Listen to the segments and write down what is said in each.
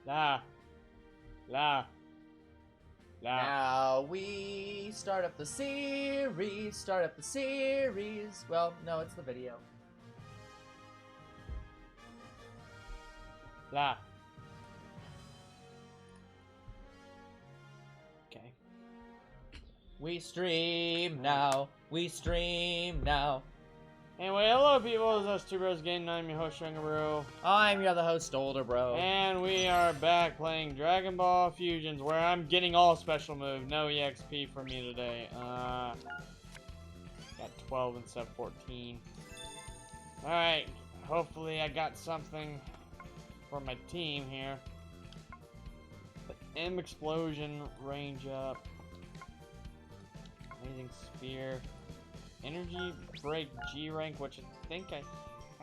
La. La. La. Now we start up the series. Start up the series. Well, no, it's the video. La. Okay. We stream now. We stream now. Anyway, hello people, this is TBGN, I'm your host, Younger Bro. I'm your other host, Older Bro. And we are back playing Dragon Ball Fusions, where I'm getting all special moves. No EXP for me today. Got 12 instead of 14. Alright, hopefully I got something for my team here. The M Explosion, range up. Amazing Spear. Energy Break G rank, which I think I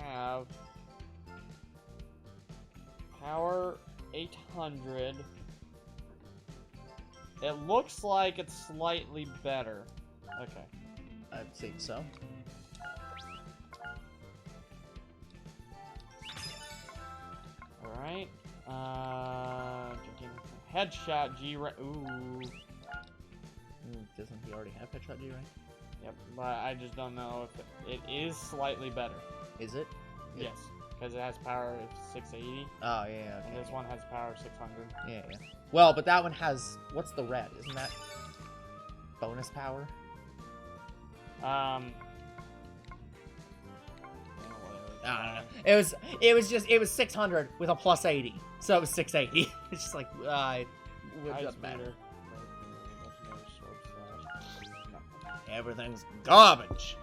have. Power 800. It looks like it's slightly better. Okay. I think so. Alright. Headshot G rank. Ooh. Doesn't he already have Headshot G rank? Yep, but I just don't know if it is slightly better. Is it? Yes, because it has power 680. Oh, yeah, okay. And this one has power 600. Yeah, yeah. Well, but that one has... What's the red? Isn't that bonus power? I don't know. It was 600 with a plus 80. So it was 680. It's just like, it doesn't matter. Everything's garbage.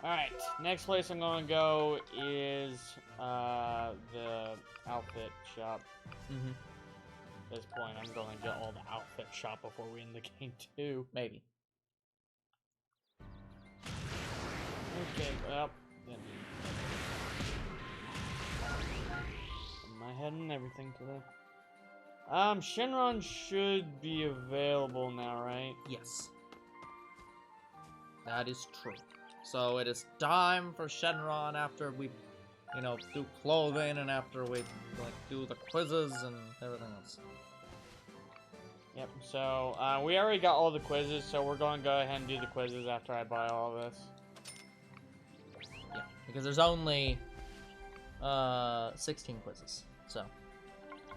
Alright, next place I'm going to go is the outfit shop. At this point, I'm going to get all the outfit shop before we end the game too. Maybe. Okay, well, my head and everything today. Shenron should be available now, right? Yes. That is true. So it is time for Shenron after we, do clothing and after we, do the quizzes and everything else. Yep, so, we already got all the quizzes, so we're going to go ahead and do the quizzes after I buy all this. Yeah, because there's only, 16 quizzes, so...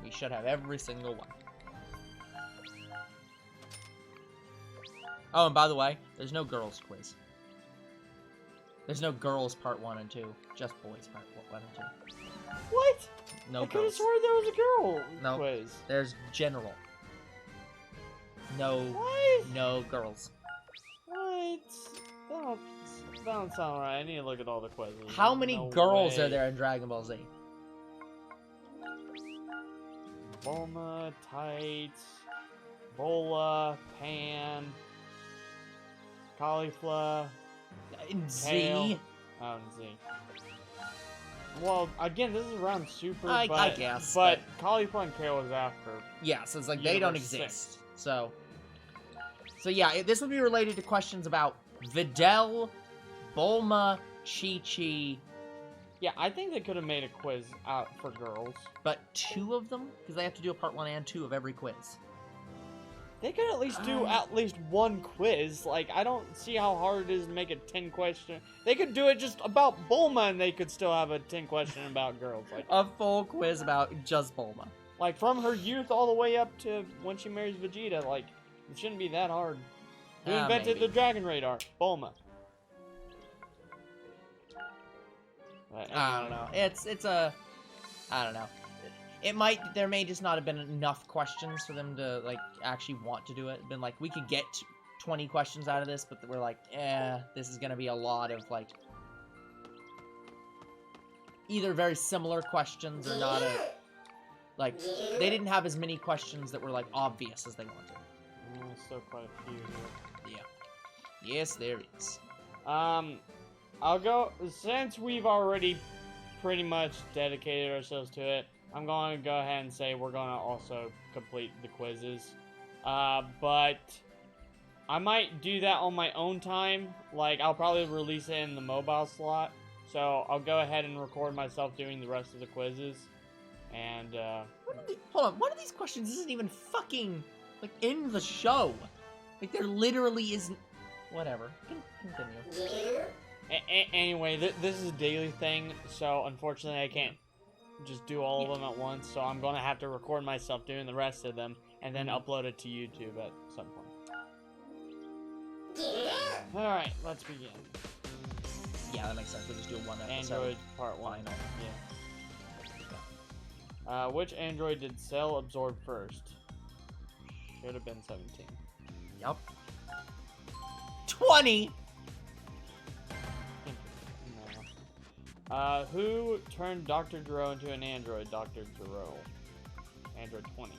We should have every single one. Oh, and by the way, there's no girls quiz. There's no girls part 1 and 2. Just boys part 1 and 2. What? No I could have girls. sworn there was a girl quiz. There's general. No. What? No girls. What? That don't sound right. I need to look at all the quizzes. How many girls are there in Dragon Ball Z? Bulma, Tights, Bola, Pan, Caulifla, Z? Kale. Oh, and Z. Well, again, this is around Super, I guess. But Caulifla and Kale was after. Yeah, so it's like they don't Universe exist. So yeah, this would be related to questions about Videl, Bulma, Chi-Chi. Yeah, I think they could have made a quiz out for girls. But 2 of them? Because they have to do a part 1 and 2 of every quiz. They could at least do at least one quiz. Like, I don't see how hard it is to make a 10 question. They could do it just about Bulma and they could still have a 10 question about girls. Like a full quiz about just Bulma. Like, from her youth all the way up to when she marries Vegeta. Like, it shouldn't be that hard. Who invented maybe. the Dragon Radar? Bulma. But I don't know. I don't know. There may just not have been enough questions for them to, actually want to do it. Been like, we could get 20 questions out of this, but we're like, this is gonna be a lot of, either very similar questions or not they didn't have as many questions that were, obvious as they wanted. there's still quite a few here. Yeah. Yes, there is. I'll go, since we've already pretty much dedicated ourselves to it, I'm going to go ahead and say we're going to also complete the quizzes. But I might do that on my own time. I'll probably release it in the mobile slot. So I'll go ahead and record myself doing the rest of the quizzes. And Hold on, one of these questions isn't even fucking like in the show. Like there literally isn't. Whatever. Continue. Anyway, this is a daily thing, so unfortunately I can't just do all of them at once. So I'm gonna have to record myself doing the rest of them and then upload it to YouTube at some point. Alright, let's begin. Yeah, that makes sense. We'll just do one episode. Android Part 1. Final. Yeah. Which android did Cell absorb first? Should have been 17. Yup. 20! No. Who turned Dr. Gero into an android? Dr. Gero. Android 20.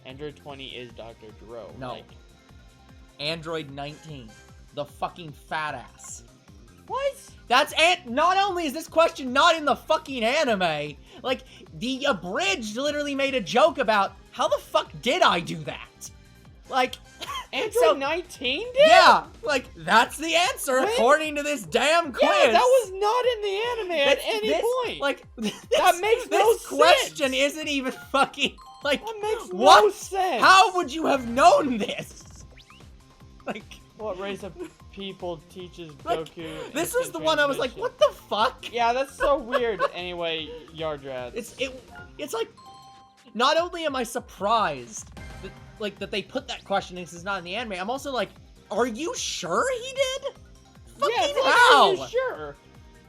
Android 20 is Dr. Gero. No. Like... Android 19. The fucking fat ass. What? That's not only is this question not in the fucking anime, like, the Abridged literally made a joke about, how the fuck did I do that? Like, Android 19 did? Yeah, like, that's the answer When? according to this damn quiz. Yeah, that was not in the anime at any point. Like, that makes no this sense. question isn't even fucking, like, That makes what? no sense. How would you have known this? Like, what race of people teaches like, Goku? this was instant the one I was like, transmission? what the fuck? Yeah, that's so weird. Anyway, Yardrat. It's like, not only am I surprised that, like, that they put that question in, 'cause it's not in the anime, I'm also like, are you sure he did? Fucking yeah, it's like, how? are you sure?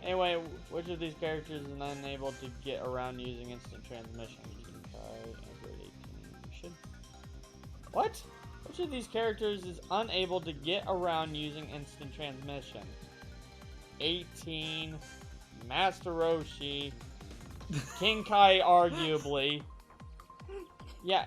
Anyway, which of these characters is unable to get around using instant transmission? Android 18. Should... What? Which of these characters is unable to get around using instant transmission? 18, Master Roshi, King Kai arguably. Yeah.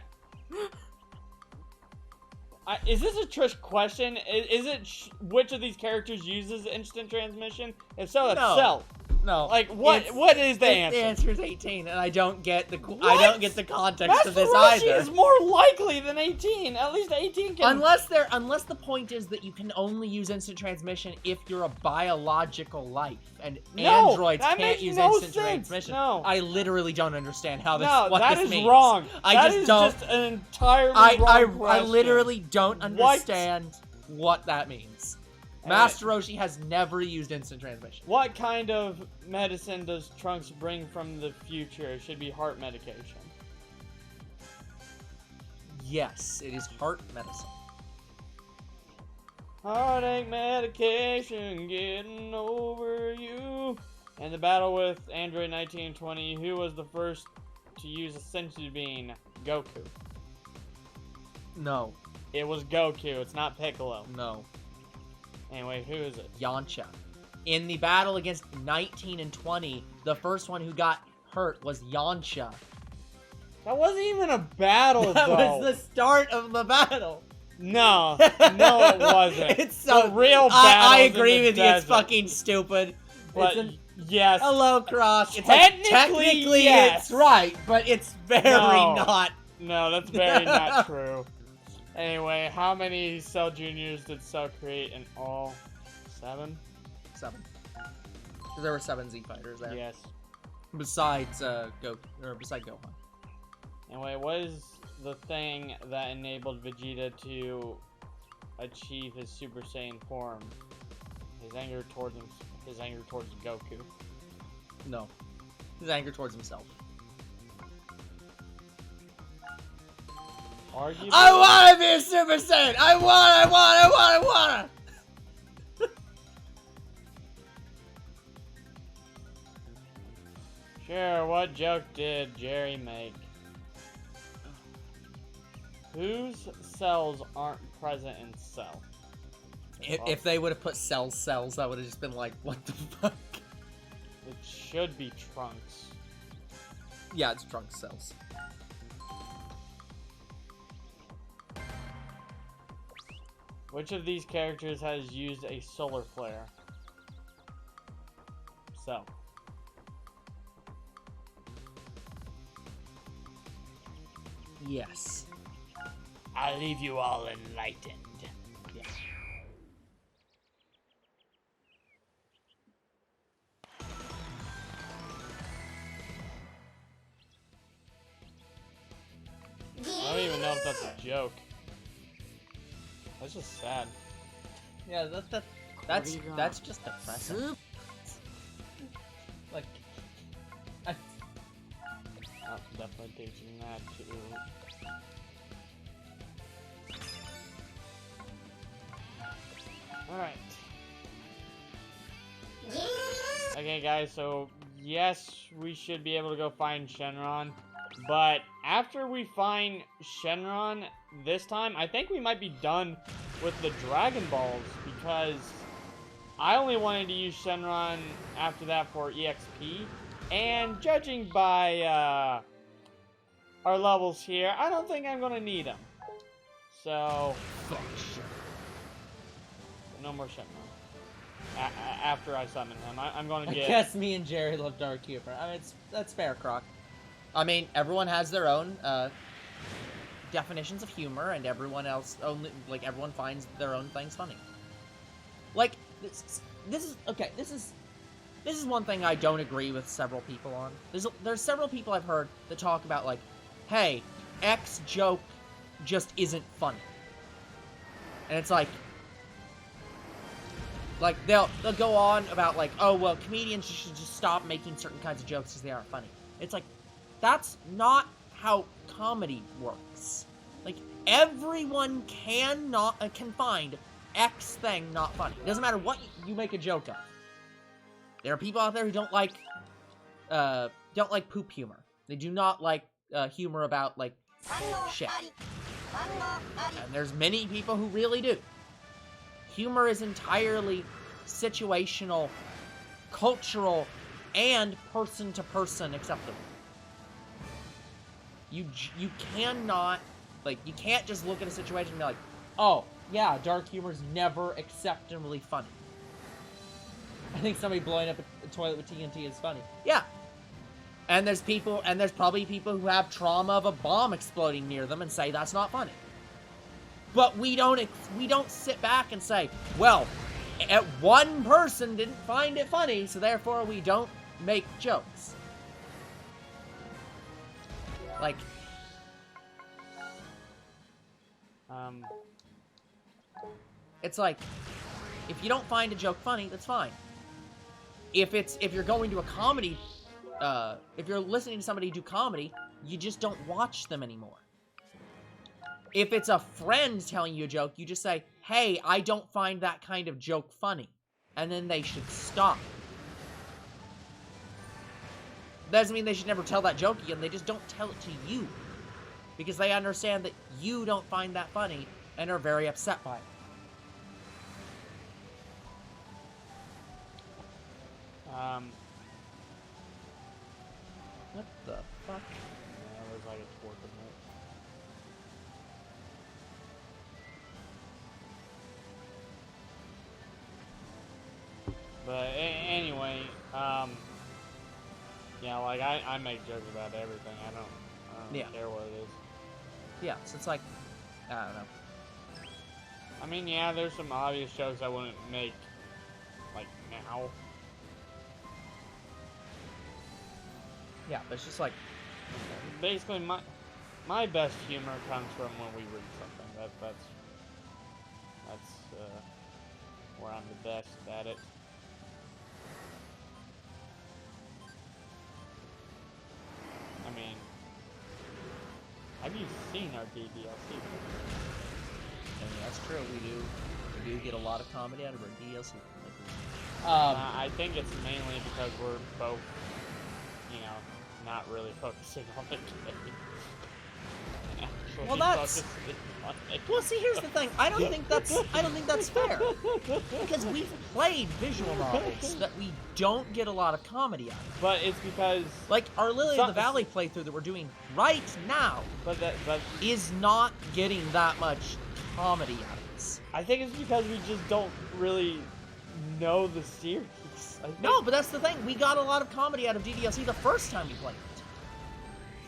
Is this a trick question? Is it which of these characters uses instant transmission? If so, that's No. Cell. No. Like what is the answer? The answer is 18, and I don't get the What? I don't get the context Master of this Roshi either. is more likely than 18. At least 18 can. Unless the point is that you can only use instant transmission if you're a biological life, and No, androids that can't makes use no instant sense. transmission. No. I literally don't understand how this. No, what that this is means. wrong. I That just is don't. just an entirely I wrong question. literally don't What? understand what that means. Master Roshi has never used instant transmission. What kind of medicine does Trunks bring from the future? It should be heart medication. Yes, it is heart medicine. Heartache medication, getting over you. In the battle with Android 1920, who was the first to use a senzu bean? Goku. No, It was Goku. It's not Piccolo. no. Anyway, who is it? Yamcha. In the battle against 19 and 20, the first one who got hurt was Yamcha. That wasn't even a battle, That though. was the start of the battle. No, no, it wasn't. It's so the real battle. I agree with you. It's fucking stupid. But It's yes, hello, Cross. It's Technically, yes. it's right, but it's very No. not. no, that's very not true. Anyway, how many Cell Juniors did Cell create in all? 7? 7. Because there were 7 Z fighters there. Yes. Besides besides Gohan. Anyway, what is the thing that enabled Vegeta to achieve his Super Saiyan form? His anger towards Goku. No. His anger towards himself. Arguably, I wanna be a Super Saiyan! I wanna! Sure, what joke did Jerry make? Whose cells aren't present in Cell? If they would have put cells, that would have just been like, what the fuck? It should be Trunks. Yeah, it's Trunks cells. Which of these characters has used a solar flare? Cell. Yes. I'll leave you all enlightened. Yes. joke. That's just sad. Yeah, that's just depressing. Like, I'm definitely teaching that too. Alright. Okay, guys, so yes, we should be able to go find Shenron. But after we find Shenron this time, I think we might be done with the Dragon Balls. Because I only wanted to use Shenron after that for EXP. And judging by our levels here, I don't think I'm going to need them. So, fuck shit. No more Shenron. After I summon him, I'm going to get... I guess me and Jerry love Dark Humor. I mean, that's fair, Croc. I mean, everyone has their own definitions of humor, and everyone finds their own things funny. Like, this is one thing I don't agree with several people on. There's several people I've heard that talk about, like, hey, X joke just isn't funny. And it's like they'll go on about, like, oh, well, comedians should just stop making certain kinds of jokes because they aren't funny. It's like, that's not how comedy works. Like, everyone can find X thing not funny. It doesn't matter what you make a joke of. There are people out there who don't like poop humor. They do not like humor about, like, shit. And there's many people who really do. Humor is entirely situational, cultural, and person-to-person acceptable. You cannot, like, you can't just look at a situation and be like, oh, yeah, dark humor's never acceptably funny. I think somebody blowing up a toilet with TNT is funny. Yeah. And there's probably people who have trauma of a bomb exploding near them and say that's not funny. But we don't sit back and say, well, one person didn't find it funny, so therefore we don't make jokes. Like, it's like, if you don't find a joke funny, that's fine. If you're going to a comedy, if you're listening to somebody do comedy, you just don't watch them anymore. If it's a friend telling you a joke, you just say, hey, I don't find that kind of joke funny. And then they should stop. Doesn't mean they should never tell that joke again, they just don't tell it to you. Because they understand that you don't find that funny and are very upset by it. What the fuck? Yeah, it was like it's working right. But anyway, yeah, like I make jokes about everything. I don't care what it is. Yeah, so it's like, I don't know. I mean, yeah, there's some obvious jokes I wouldn't make, like, now. Yeah, but it's just like... Basically, my best humor comes from when we read something. That's where I'm the best at it. I mean, have you seen our DDLC? I mean, that's true. We do get a lot of comedy out of our DLC. I think it's mainly because we're both, you know, not really focusing on the game. Well, that's... Well, see, here's the thing. I don't think that's fair. Because we've played visual novels that we don't get a lot of comedy out of. But it's because... Like, our Lily of the Valley playthrough that we're doing right now is not getting that much comedy out of us. I think it's because we just don't really know the series. No, but that's the thing. We got a lot of comedy out of DDLC the first time we played it.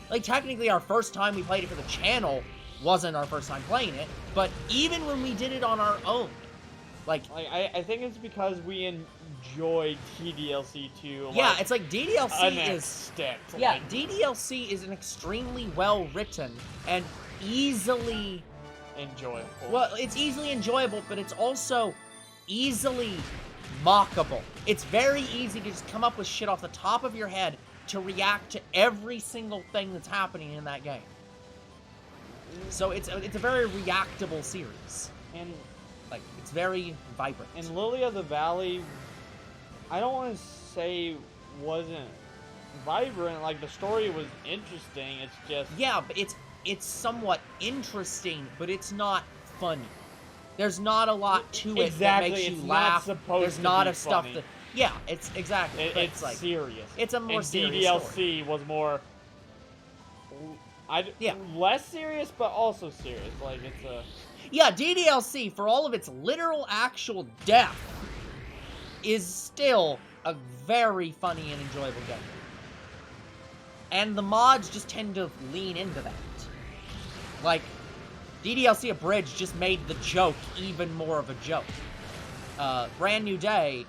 Like, technically, our first time we played it for the channel wasn't our first time playing it, but even when we did it on our own, like I think it's because we enjoyed DDLC to yeah, it's like DDLC is extent. Yeah, DDLC is an extremely well written and easily enjoyable. Well, it's easily enjoyable, but it's also easily mockable. It's very easy to just come up with shit off the top of your head to react to every single thing that's happening in that game. So it's a very reactable series. And like, it's very vibrant. And Lily of the Valley, I don't want to say wasn't vibrant. Like, the story was interesting. It's just... Yeah, but it's somewhat interesting, but it's not funny. There's not a lot to it that makes you laugh. There's not a stuff that... Yeah, it's exactly. It's like serious. It's a more and serious DDLC story. was more... less serious, but also serious. Like, it's a... Yeah, DDLC, for all of its literal actual death, is still a very funny and enjoyable game. And the mods just tend to lean into that. Like, DDLC Abridged just made the joke even more of a joke. Brand New Day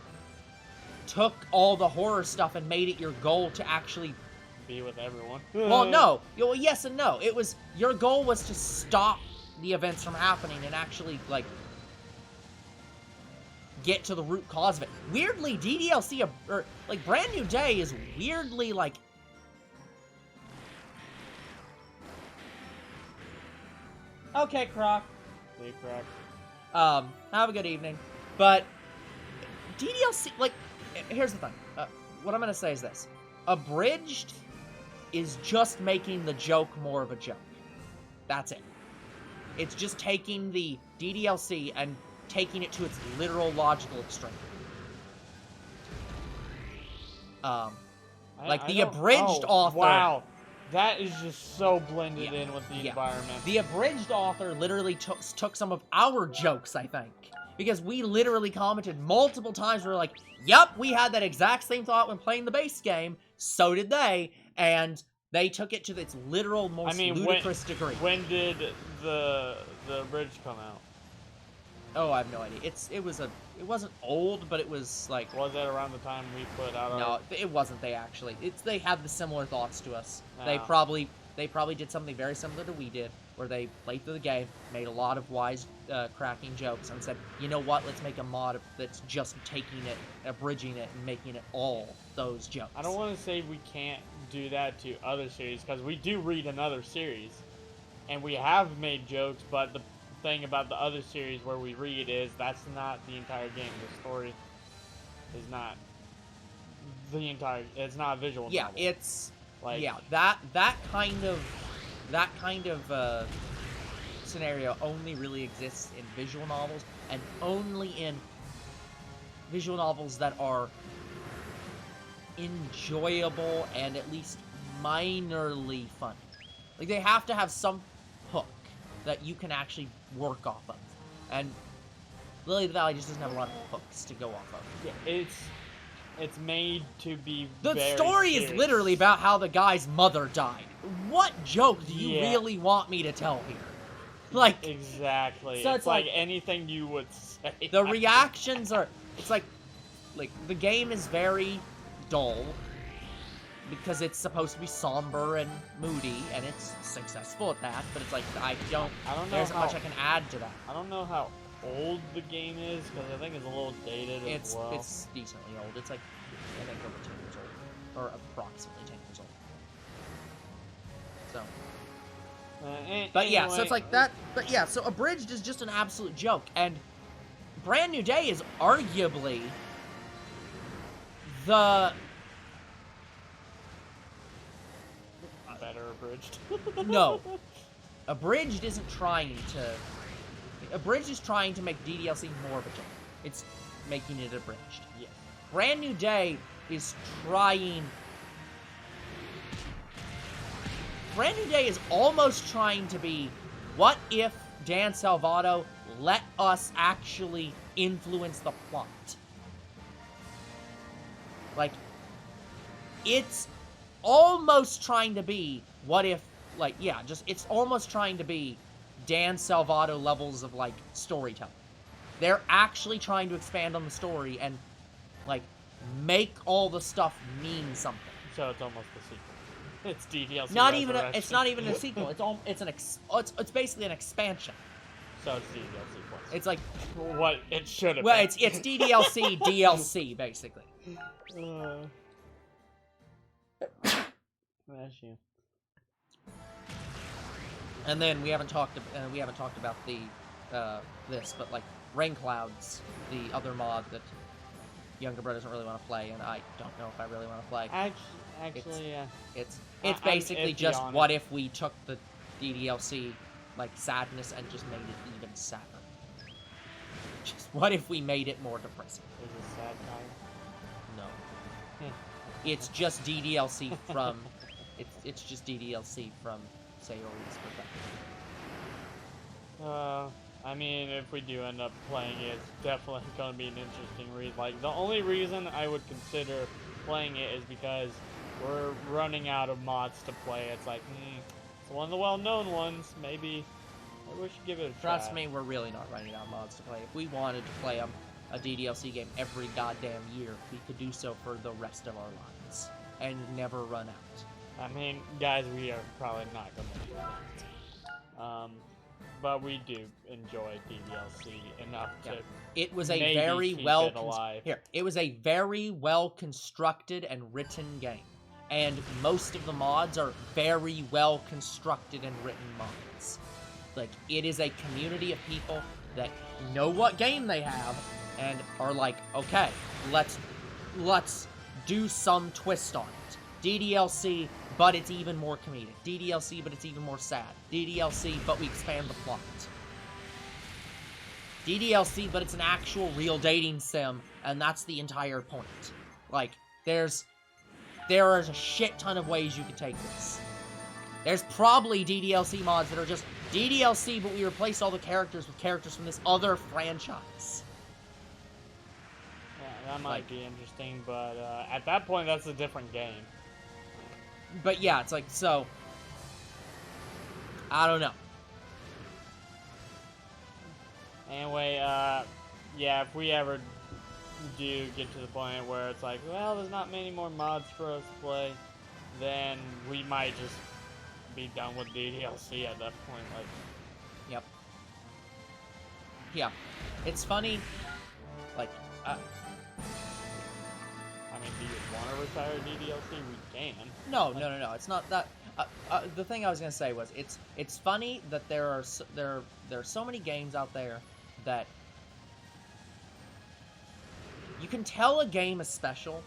took all the horror stuff and made it your goal to actually... be with everyone. Well, no. Well, yes and no. It was... Your goal was to stop the events from happening and actually, like, get to the root cause of it. Weirdly, DDLC, or, like, Brand New Day is weirdly, like... Okay, Croc. Hey, Croc. Have a good evening. But, DDLC, like, here's the thing. What I'm gonna say is this. Abridged is just making the joke more of a joke. That's it. It's just taking the DDLC and taking it to its literal logical extreme. Like the abridged author... Wow. That is just so blended in with the environment. The abridged author literally took some of our jokes, I think. Because we literally commented multiple times, we were like, yep, we had that exact same thought when playing the base game, so did they, and they took it to its literal, most ludicrous degree. When did the bridge come out? Oh, I have no idea. It wasn't old, but it was like... Was that around the time we put out No, our... it wasn't they actually. They had the similar thoughts to us. Oh. They probably did something very similar to we did, where they played through the game, made a lot of wise cracking jokes, and said, you know what, let's make a mod that's just taking it, abridging it, and making it all those jokes. I don't want to say we can't do that to other series, because we do read another series, and we have made jokes, but the thing about the other series where we read is that's not the entire game. The story is not the entire... It's not a visual novel. It's... Like, yeah, that kind of scenario only really exists in visual novels, and only in visual novels that are enjoyable and at least minorly funny. Like, they have to have some hook that you can actually work off of. And Lily of the Valley just doesn't have a lot of hooks to go off of. Yeah, it's made to be The very story serious. is literally about how the guy's mother died. What joke do you really want me to tell here? Like... Exactly. So it's like anything you would say. The reactions are... It's like the game is very dull, because it's supposed to be somber and moody, and it's successful at that, but it's like, I don't know there isn't much I can add to that. I don't know how old the game is, because I think it's a little dated as well. It's decently old. It's like, I think over 10 years old. Or approximately 10 years old. So. But yeah, so it's like that. But yeah, so Abridged is just an absolute joke, and Brand New Day is arguably the... Better Abridged. No. Abridged isn't trying to... Abridged is trying to make DDLC more of a joke. It's making it abridged. Yeah. Brand New Day is trying... Brand New Day is almost trying to be, what if Dan Salvato let us actually influence the plot? Like, it's almost trying to be, what if, like, yeah, just, it's almost trying to be Dan Salvato levels of, like, storytelling. They're actually trying to expand on the story and, like, make all the stuff mean something. So it's almost a sequel. It's DDLC. It's not even a sequel. It's basically an expansion. So it's DDLC plus. It's like what it should have well, been. it's DDLC DLC basically. Bless you. And then we haven't talked about the this, but like Rain Clouds, the other mod that younger brother doesn't really want to play, and I don't know if I really want to play. Actually, yeah. It's I'm basically iffy just on what it. if we took the DDLC like sadness and just made it even sadder. Just what if we made it more depressing? Is it sad time? No. It's just DDLC from it's just DDLC from Sayori's perspective. I mean, if we do end up playing it, it's definitely going to be an interesting read. Like, the only reason I would consider playing it is because we're running out of mods to play. It's like, it's one of the well-known ones. Maybe we should give it a try. Trust me, we're really not running out of mods to play. If we wanted to play a DDLC game every goddamn year, we could do so for the rest of our lives and never run out. I mean, guys, we are probably not going to do that. But we do enjoy DDLC enough to. It was a maybe very keep well it alive. It was a very well constructed and written game, and most of the mods are very well constructed and written mods. Like, it is a community of people that know what game they have and are like, okay, let's do some twist on it. DDLC, but it's even more comedic. DDLC, but it's even more sad. DDLC, but we expand the plot. DDLC, but it's an actual real dating sim, and that's the entire point. Like, there are a shit ton of ways you could take this. There's probably DDLC mods that are just DDLC, but we replace all the characters with characters from this other franchise. Yeah, that might be interesting, but at that point, that's a different game. But yeah, it's like, so, I don't know. Anyway, yeah, if we ever do get to the point where it's like, well, there's not many more mods for us to play, then we might just be done with DDLC at that point. Like, yep. Yeah, it's funny. Like, I mean, do you want to retire DDLC? We can. No. It's not that. The thing I was gonna say was, it's funny that there are so many games out there that you can tell a game is special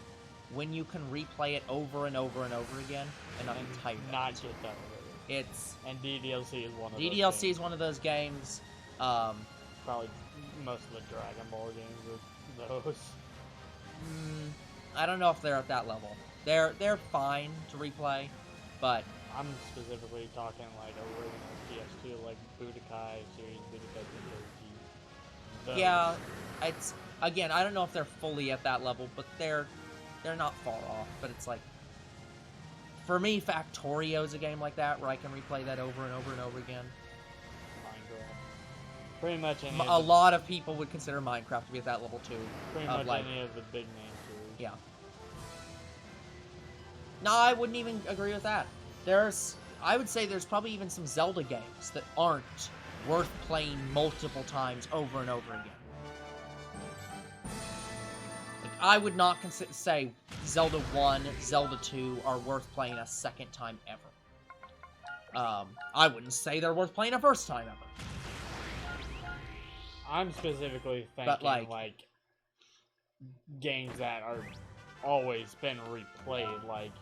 when you can replay it over and over and over again and not tired. Not get done with it. And DDLC is one of those. DDLC is one of those games. Probably most of the Dragon Ball games are those. I don't know if they're at that level. They're fine to replay, but I'm specifically talking like original PS2, like Budokai series, Budokai Tenkaichi. Yeah, it's again, I don't know if they're fully at that level, but they're not far off. But it's like, for me, Factorio is a game like that where I can replay that over and over and over again. Minecraft. Pretty much any a lot of people would consider Minecraft to be at that level too. Pretty much any of the big name series. Yeah. No, I wouldn't even agree with that. I would say there's probably even some Zelda games that aren't worth playing multiple times over and over again. Like, I would not say Zelda 1, Zelda 2 are worth playing a second time ever. I wouldn't say they're worth playing a first time ever. I'm specifically thinking, like games that are always been replayed. Like,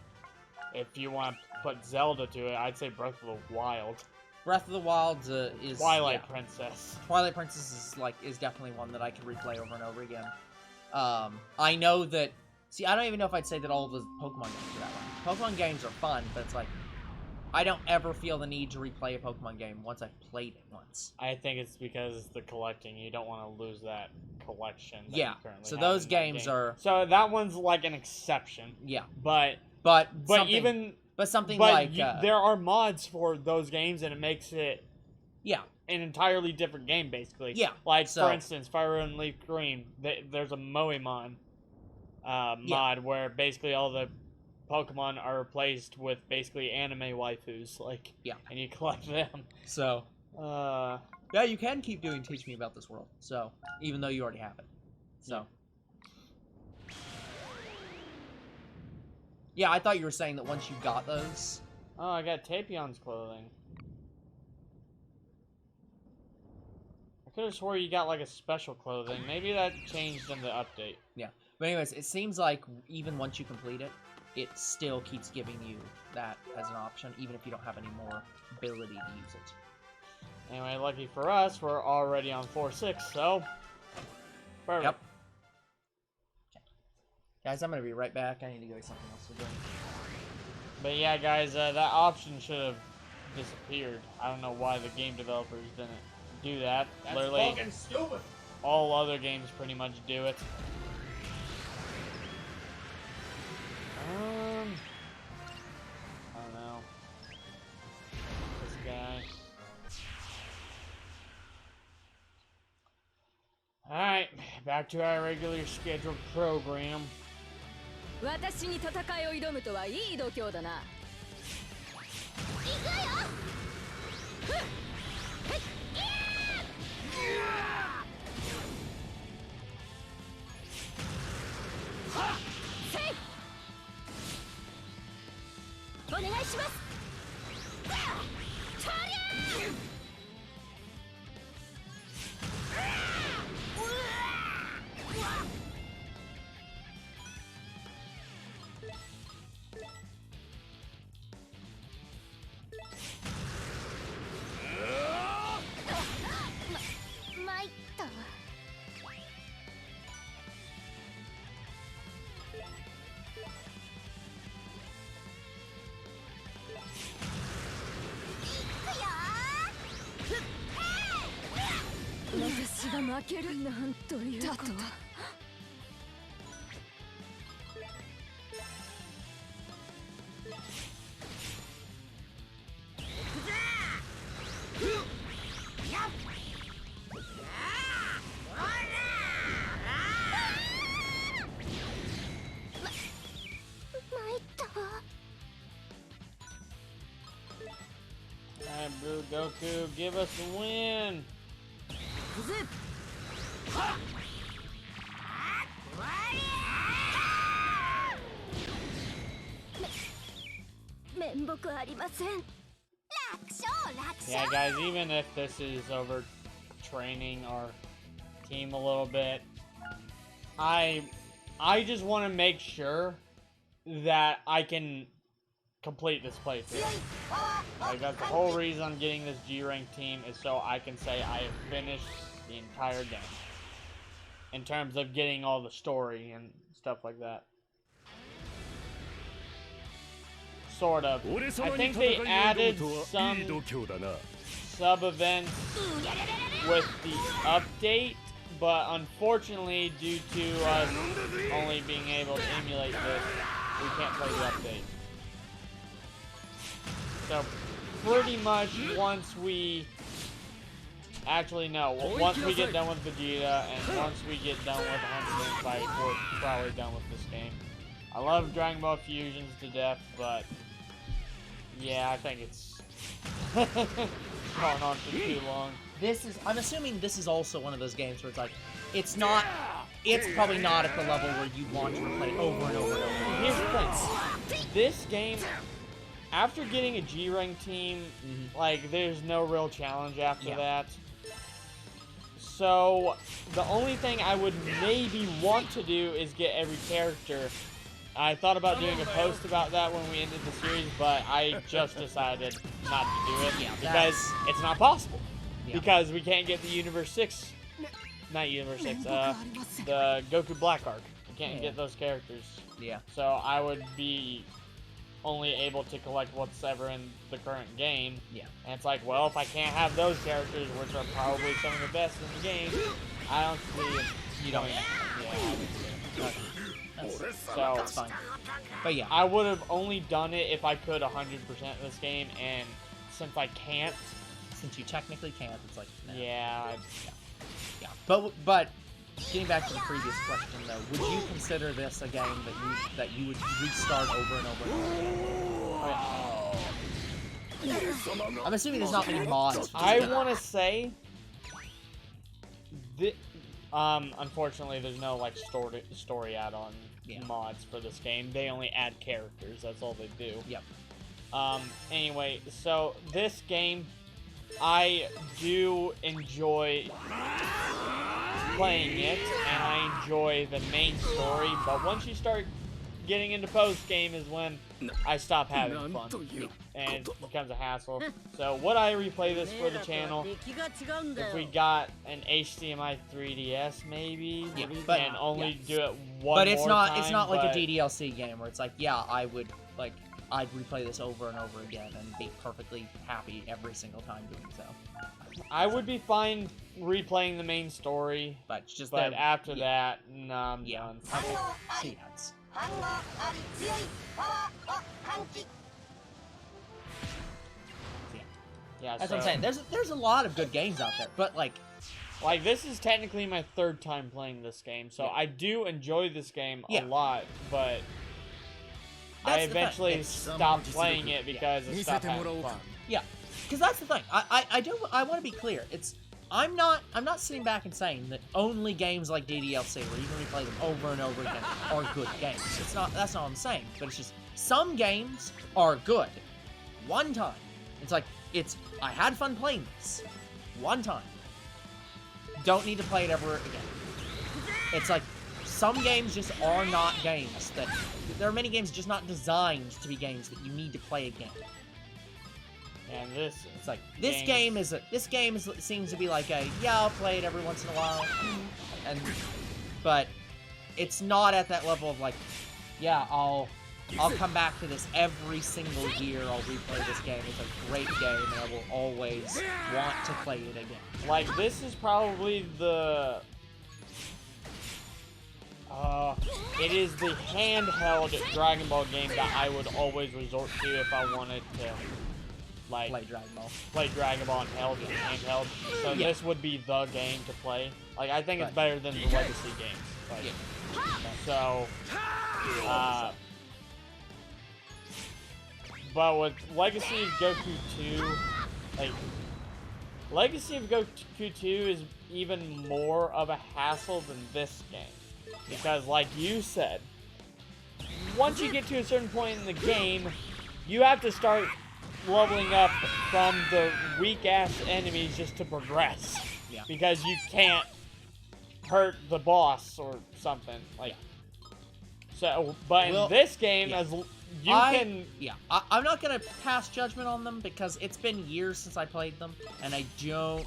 if you want to put Zelda to it, I'd say Breath of the Wild. Breath of the Wild is Twilight Princess. Twilight Princess is definitely one that I can replay over and over again. I know that. See, I don't even know if I'd say that all of the Pokemon games are that way. Pokemon games are fun, but it's like, I don't ever feel the need to replay a Pokemon game once I've played it once. I think it's because the collecting. You don't want to lose that collection. That yeah. You currently So have those in games game. are. So that one's like an exception. Yeah. But something like there are mods for those games, and it makes it. Yeah. An entirely different game, basically. Yeah. Like, for instance, Fire and Leaf Green, there's a Moemon mod where basically all the Pokemon are replaced with basically anime waifus, like, yeah, and you collect them. So, Yeah, you can keep doing Teach Me About This World. So, even though you already have it. So. Yeah, I thought you were saying that once you got those. Oh, I got Tapion's clothing. I could have swore you got like a special clothing. Maybe that changed in the update. Yeah. But anyways, it seems like even once you complete it, it still keeps giving you that as an option, even if you don't have any more ability to use it. Anyway, lucky for us, we're already on 4-6, so... Perfect. Yep. Okay. Guys, I'm going to be right back. I need to go get something else to drink. But yeah, guys, that option should have disappeared. I don't know why the game developers didn't do that. That's Literally, fucking stupid. all other games pretty much do it. I don't know. This guy. Alright, back to our regular scheduled program. 私に戦いを挑むとはいい度胸だな。行くよ。ふっ。へっ。はっ。せい。お願いします。とりゃー。参ったわ。私が負けるなんということ。Alright, Blue Goku, give us a win! 面目ありません。楽勝楽勝。 Yeah, guys, even if this is over training our team a little bit, I just want to make sure that I can complete this playthrough. Like, that's the whole reason I'm getting this G-Rank team, is so I can say I have finished the entire game. In terms of getting all the story and stuff like that. Sort of. I think they added some sub-events with the update, but unfortunately, due to us only being able to emulate this, we can't play the update. So, pretty much once we... Actually, no. Once we get done with Vegeta, and once we get done with 100 Fight, we're probably done with this game. I love Dragon Ball Fusions to death, but... Yeah, I think it's... gone on for too long. I'm assuming this is also one of those games where it's like, it's probably not at the level where you want to play over and over and over. Here's the thing. This game, after getting a G-Rank team, like, there's no real challenge after that. So, the only thing I would maybe want to do is get every character. I thought about doing a post about that when we ended the series, but I just decided not to do it because it's not possible. Because we can't get the Universe 6, not Universe 6, the Goku Black Arc. We can't get those characters. Yeah. So I would be only able to collect what's ever in the current game. Yeah. And it's like, well, if I can't have those characters, which are probably some of the best in the game, I don't see it. You don't. Yeah. So that's fine. But yeah, I would have only done it if I could 100% this game, and since I can't, since you technically can't, it's like no. Yeah. But getting back to the previous question though, would you consider this a game that you would restart over and over and over again? I'm assuming there's not many mods. I want to say unfortunately, there's no like story add-on mods for this game. They only add characters. That's all they do. Yep. Anyway, so this game, I do enjoy playing it, and I enjoy the main story. But once you start getting into post-game is when I stop having fun, and it becomes a hassle. So would I replay this for the channel? If we got an HDMI 3DS, maybe, and only do it one But it's more not. time, It's not like a DDLC game where it's like, yeah, I would like. I'd replay this over and over again and be perfectly happy every single time doing so. I would be fine replaying the main story, But it's just but after that, no, I'm done. See, that's... Yeah, That's what I'm saying. There's a lot of good games out there, but like this is technically my third time playing this game, so I do enjoy this game a lot, but I eventually stopped playing it because it stopped having fun. Yeah, because that's the thing. I want to be clear. I'm not sitting back and saying that only games like DDLC, where you can replay them over and over again, are good games. That's not what I'm saying. But it's just some games are good. One time, I had fun playing this. One time. Don't need to play it ever again. It's like some games just are not games that. There are many games just not designed to be games that you need to play again. And it's like this game seems to be like a I'll play it every once in a while, but it's not at that level of like I'll come back to this every single year. I'll replay this game. It's a great game, and I will always want to play it again. Like this is probably the. It is the handheld Dragon Ball game that I would always resort to if I wanted to, like, play Dragon Ball handheld. So this would be the game to play. Like, I think it's better than the Legacy games. Like, so, but with Legacy of Goku 2, like, Legacy of Goku 2 is even more of a hassle than this game. Because, like you said, once you get to a certain point in the game, you have to start leveling up from the weak-ass enemies just to progress. Yeah. Because you can't hurt the boss or something. Like, so, but in this game, as you can... Yeah, I'm not going to pass judgment on them because it's been years since I played them, and I don't...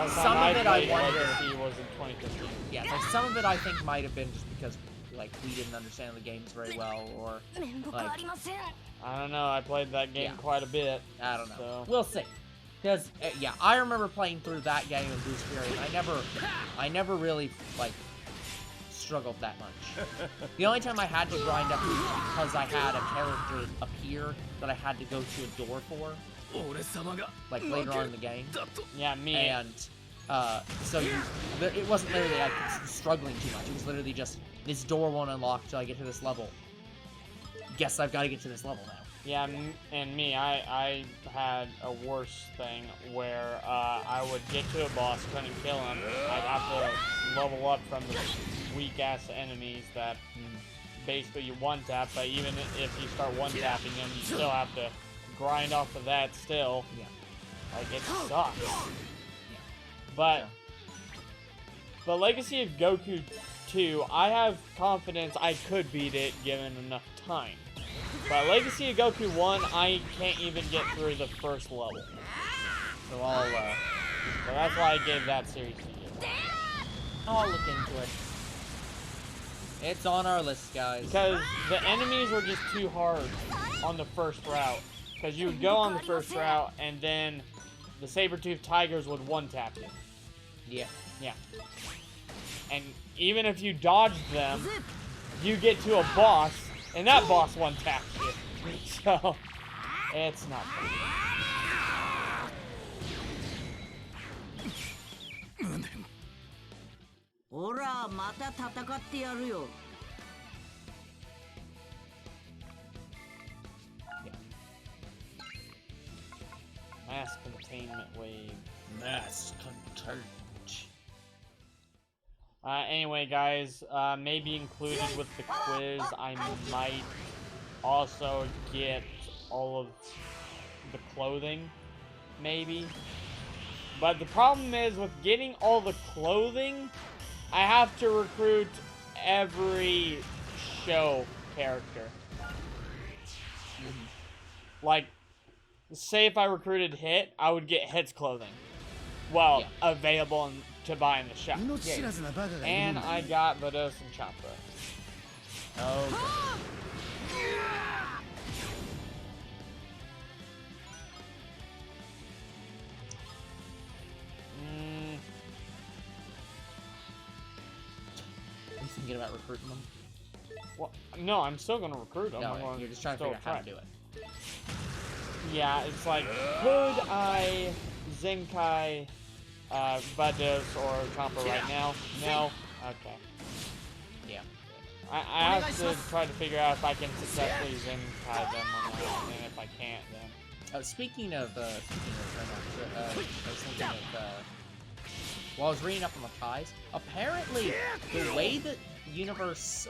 Some of it I wonder was in 2015. Yeah, like some of it I think might have been just because like we didn't understand the games very well, or like I don't know. I played that game quite a bit. I don't know. So. We'll see. Because I remember playing through that game in Boost Fury, and I never really like struggled that much. The only time I had to grind up was because I had a character appear that I had to go to a door for. Like later on in the game. Yeah, me. And so it wasn't literally like struggling too much. It was literally just this door won't unlock till I get to this level. Guess I've got to get to this level now. Yeah, and me, I had a worse thing where I would get to a boss, couldn't kill him. I'd have to level up from the weak ass enemies that basically you one tap. But even if you start one tapping them, you still have to grind off of that still. Yeah. Like, it sucks. But Legacy of Goku 2, I have confidence I could beat it given enough time. But Legacy of Goku 1, I can't even get through the first level. So so that's why I gave that series to you. I'll look into it. It's on our list, guys. Because the enemies were just too hard on the first route. Because you would go on the first route, and then the saber-toothed tigers would one-tap you. Yeah. Yeah. And even if you dodged them, you get to a boss, and that boss one-taps you. So, it's not fun. Mass containment wave. Mass content. Anyway, guys, maybe included with the quiz, I might also get all of the clothing, maybe. But the problem is, with getting all the clothing, I have to recruit every show character. Like, say if I recruited Hit, I would get Hit's clothing. Well, available to buy in the shop. And I got Vados and Champa. Oh. Are you thinking about recruiting them? Well, no, I'm still gonna recruit them. No, you're just trying to figure out how to do it. Yeah, it's like, could I Zenkai Vados or Champa right now? No? Okay. Yeah. I have to try to figure out if I can successfully Zenkai them or not, and if I can't, then... Speaking of I was thinking of, while I was reading up on the ties, apparently the way that Universe,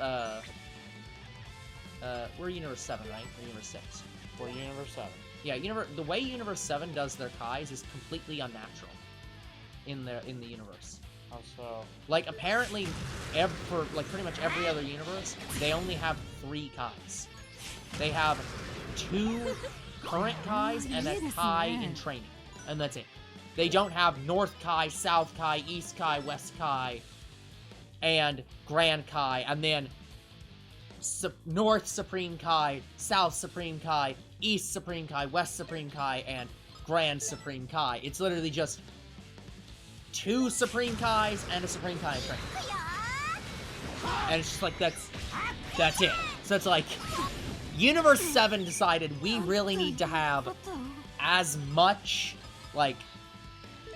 we're Universe 7, right? Or Universe 6? We're Universe 7. Yeah, the way Universe 7 does their ties is completely unnatural in the universe. Oh, so... Like, apparently, for like pretty much every other universe, they only have 3 Kais. They have 2 current Kais and a Kai in training, and that's it. They don't have North Kai, South Kai, East Kai, West Kai, and Grand Kai, and then North Supreme Kai, South Supreme Kai, East Supreme Kai, West Supreme Kai, and Grand Supreme Kai. It's literally just 2 Supreme Kais and a Supreme Kai in training. And it's just like, that's it. So it's like, Universe 7 decided we really need to have as much, like,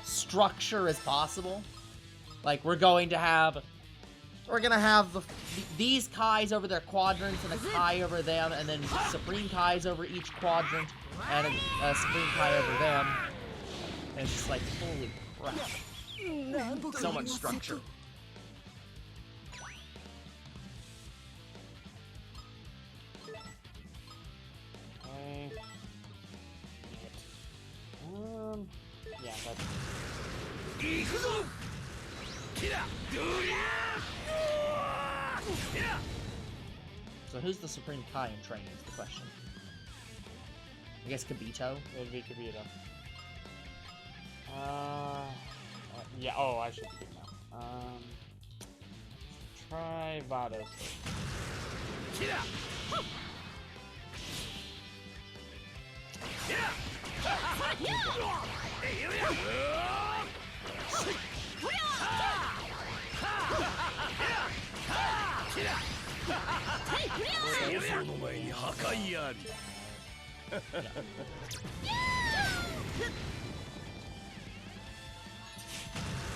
structure as possible. Like, we're gonna have these Kais over their quadrants and a Kai over them, and then Supreme Kais over each quadrant and a Supreme Kai over them. And it's just like, holy crap. So much structure. Okay. Yeah, that's... So who's the Supreme Kai in training is the question. I guess Kibito? It would be Kibito. Yeah, oh, I should do now. Try Vados.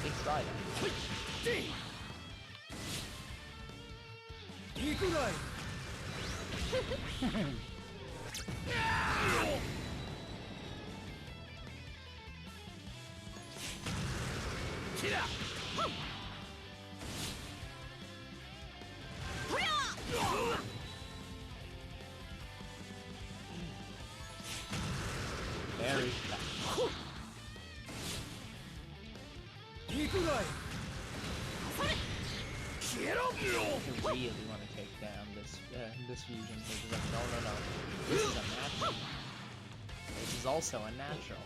Big try that. Very fast. I really want to take down this fusion because like, no. This is a natural. This is also a natural.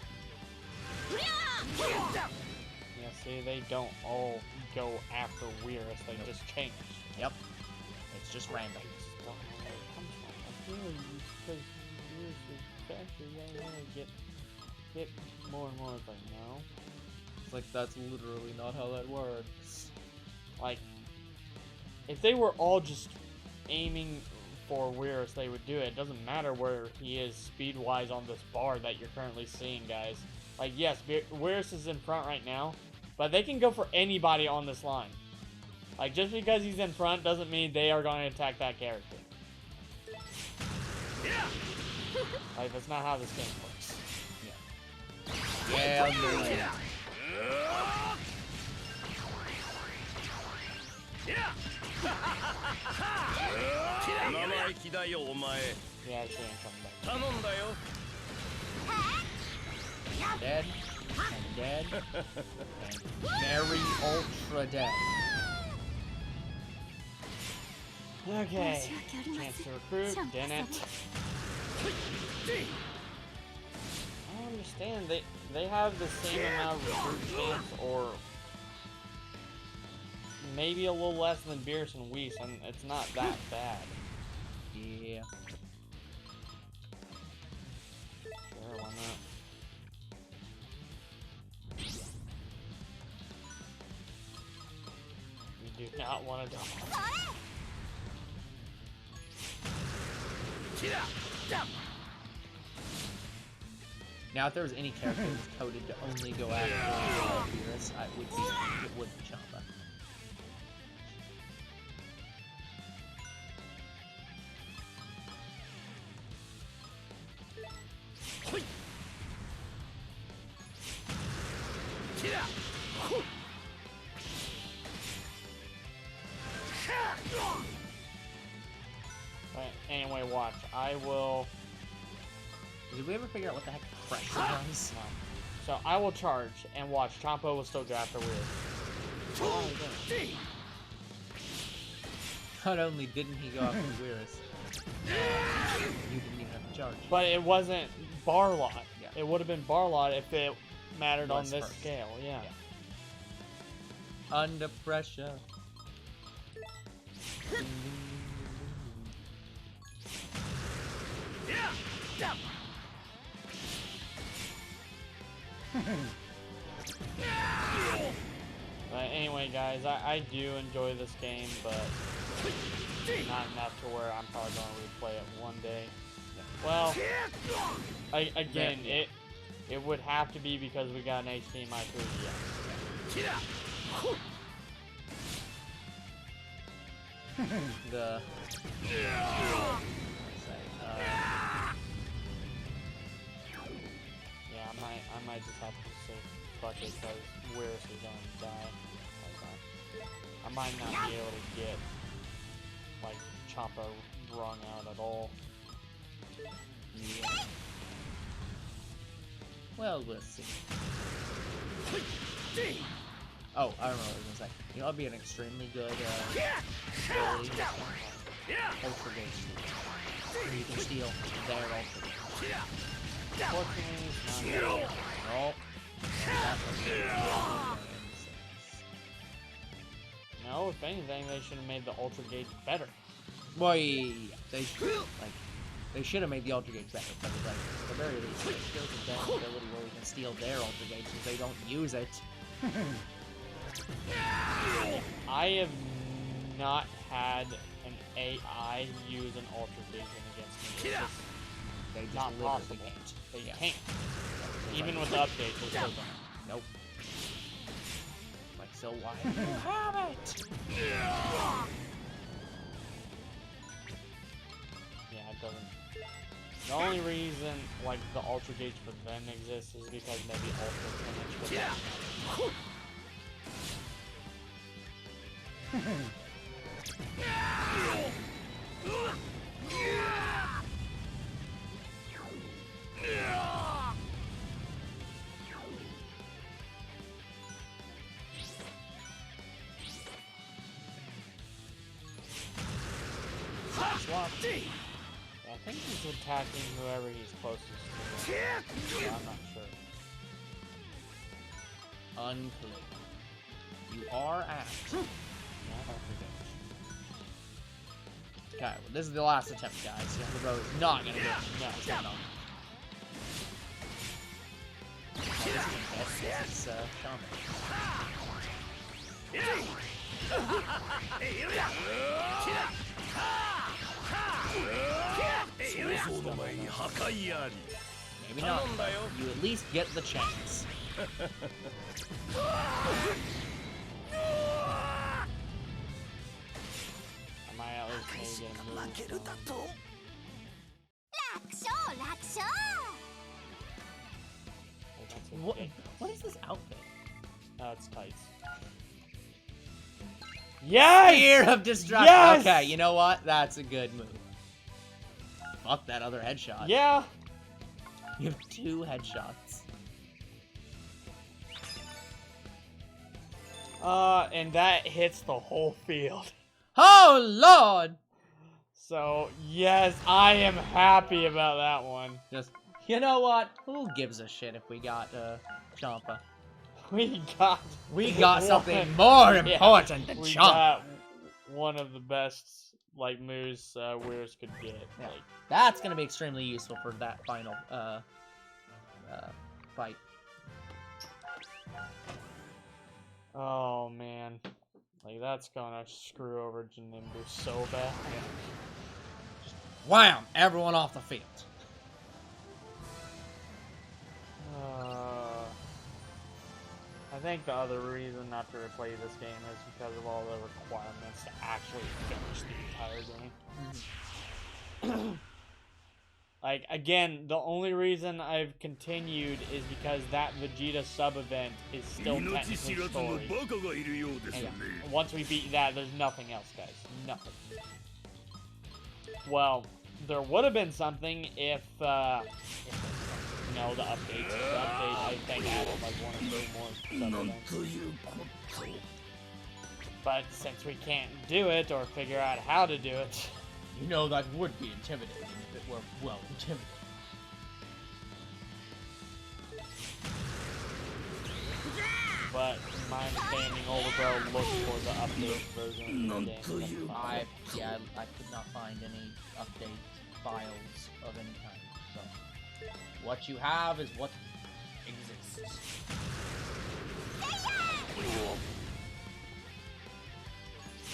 Yeah, see, they don't all go after Weirus, they just change. Yep. It's just random. Get more and more of them, no? It's like, that's literally not how that works. Like, if they were all just aiming for Weirus, they would do it. It doesn't matter where he is speed-wise on this bar that you're currently seeing, guys. Like, yes, Weirus is in front right now, but they can go for anybody on this line. Like, just because he's in front doesn't mean they are going to attack that character. Like, that's not how this game works. Yeah, Yeah, she ain't coming back. Dead. And dead. And very ultra dead. Okay. Chance to recruit. Didn't. I don't understand. They have the same amount of recruit chance, or maybe a little less than Beerus and Whis, and it's not that bad. Yeah. Sure, why not? You do not want to double. Now, if there was any character that was coded to only go after Beerus, it would be Champa. But anyway, watch. I will. Did we ever figure out what the heck pressure was? No. So I will charge and watch. Champa will still go after Weird. Not only didn't he go after Beerus, you didn't even have to charge. But it wasn't Barlot. Yeah. It would have been Barlot if it mattered on Was this first. scale. Yeah. Under pressure. But anyway, guys, I do enjoy this game, but not enough to where I'm probably going to replay it one day. Well, again, it would have to be because we got an HDMI 3DS. The Yeah, I might just have to say fuck it because Weirus is going to die. I might not be able to get like Champa wrung out at all. yeah. Well, we'll see. Oh, I remember what I was gonna say. You know, it'd be an extremely good early ultra gauge steal. You can steal their ultra gauge. Unfortunately, it's not good. Nope. No, if anything, they should have made the Ultra Gauge better. Boy, they should have made the ultra gauge better, but it's like, at the very least, there's a damn ability where we can steal their ultra gauge since they don't use it. I have not had an AI use an Ultra Vision against me. It's just They just not literally possible. can't. They Yeah. can't. It's Even like, with the updates, they still don't. Nope. Like, so why do you have it? Yeah, it doesn't. The only reason, like, the Ultra Gauge for them exists is because maybe Ultra Finish was Swap. Yeah, I think he's attacking whoever he's closest to. Yeah, I'm not sure. Unclear. You are at. Okay, well, this is the last attempt, guys. Younger Bro is not gonna get it. No, it's not. This is Champa. Maybe not. You at least get the chance. I might at least maybe get a move. That's a What? dick. What is this outfit? tights. Yes! Fear of destruction. Yes! Okay, you know what? That's a good move. Fuck that other headshot. Yeah. You have 2 headshots. And that hits the whole field. Oh, Lord! So, yes, I am happy about that one. Just, you know what? Who gives a shit if we got, Champa? We got something more important than we Champa. got one of the best, like, moves Weirs could get. Yeah. Like, That's gonna be extremely useful for that final, fight. oh, man. Like, that's gonna screw over Janimbu so bad. Wham! Everyone off the field. I think the other reason not to replay this game is because of all the requirements to actually finish the entire game. Like, again, the only reason I've continued is because that Vegeta sub-event is still technically story. And once we beat that, there's nothing else, guys. Nothing. Well, there would have been something if the updates. The update, I think, added like 1 or 2 more sub-events. But since we can't do it or figure out how to do it... You know, that would be intimidating if it were, well, intimidating. But in my understanding, Overbro looked for the updated version of the game. I could not find any update files of any kind. So, what you have is what exists.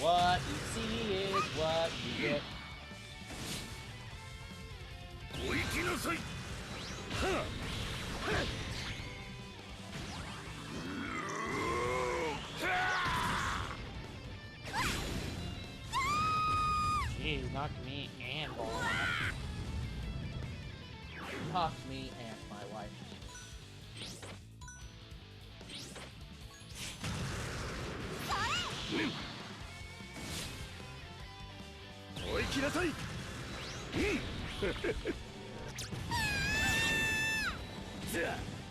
What you see is what you get. Jeez, knocked me and ball. Knocked me and my wife.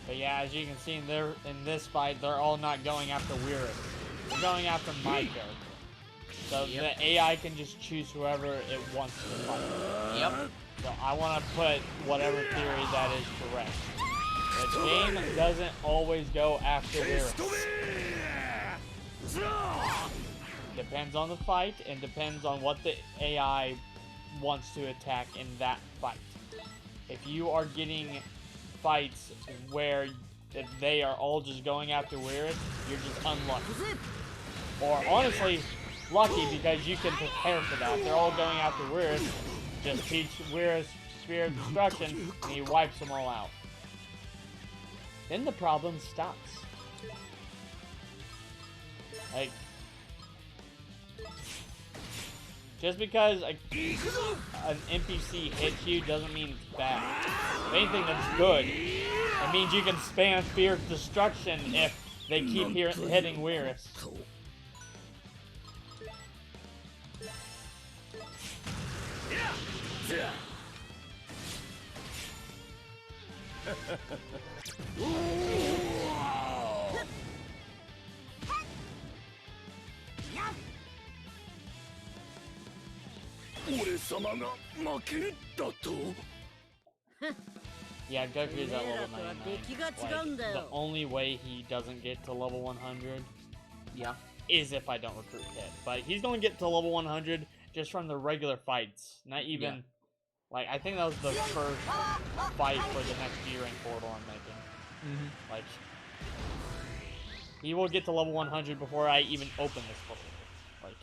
But yeah, as you can see in this fight, they're all not going after Weiris. They're going after my character. So the AI can just choose whoever it wants to fight. Yep. So I want to put whatever theory that is correct. The game doesn't always go after Weiris. Depends on the fight and depends on what the AI wants to attack in that fight. If you are getting fights where they are all just going after Weiris, you're just unlucky. Or honestly, lucky because you can prepare for that. They're all going after Weiris, just teach Weiris Spear of Destruction, and he wipes them all out. Then the problem stops. Like, just because an NPC hits you doesn't mean it's bad. If anything, that's good. It means you can spam Fear of Destruction if they keep hitting Weiris. Yeah, Goku's at level 99. Like, the only way he doesn't get to level 100 is if I don't recruit Hit. But he's going to get to level 100 just from the regular fights. Not even... Like, I think that was the first fight for the next G-Rank portal I'm making. Like, he will get to level 100 before I even open this portal. Like...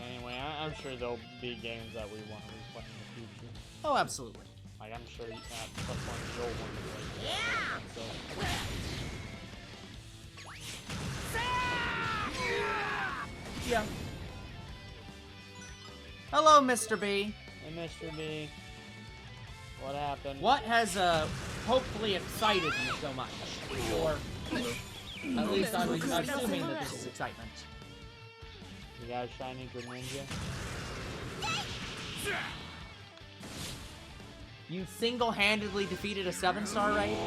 Anyway, I'm sure there'll be games that we want to replay in the future. Oh, absolutely. Like, I'm sure you can have plus one of the old ones. Yeah. Hello, Mr. B. Hey, Mr. B. What happened? What has, hopefully excited you so much? Or, at least I'm assuming that this is excitement. You got a shiny Greninja? You single-handedly defeated a 7-star raid?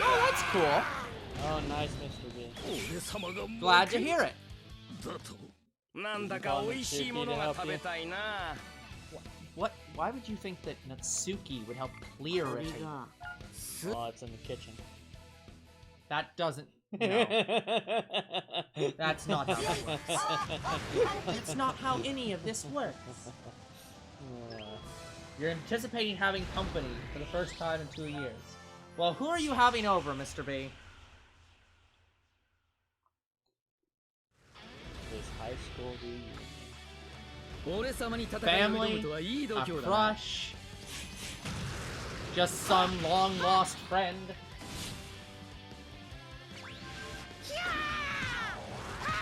Oh, that's cool. Oh, nice, Mr. B. Glad to hear it. What? Why would you think that Natsuki would help clear it? Oh, it's in the kitchen. That doesn't... No. That's not how it works. That's not how any of this works. You're anticipating having company for the first time in 2 years. Well, who are you having over, Mr. B? This high school reunion. Family, a crush, just some long-lost friend.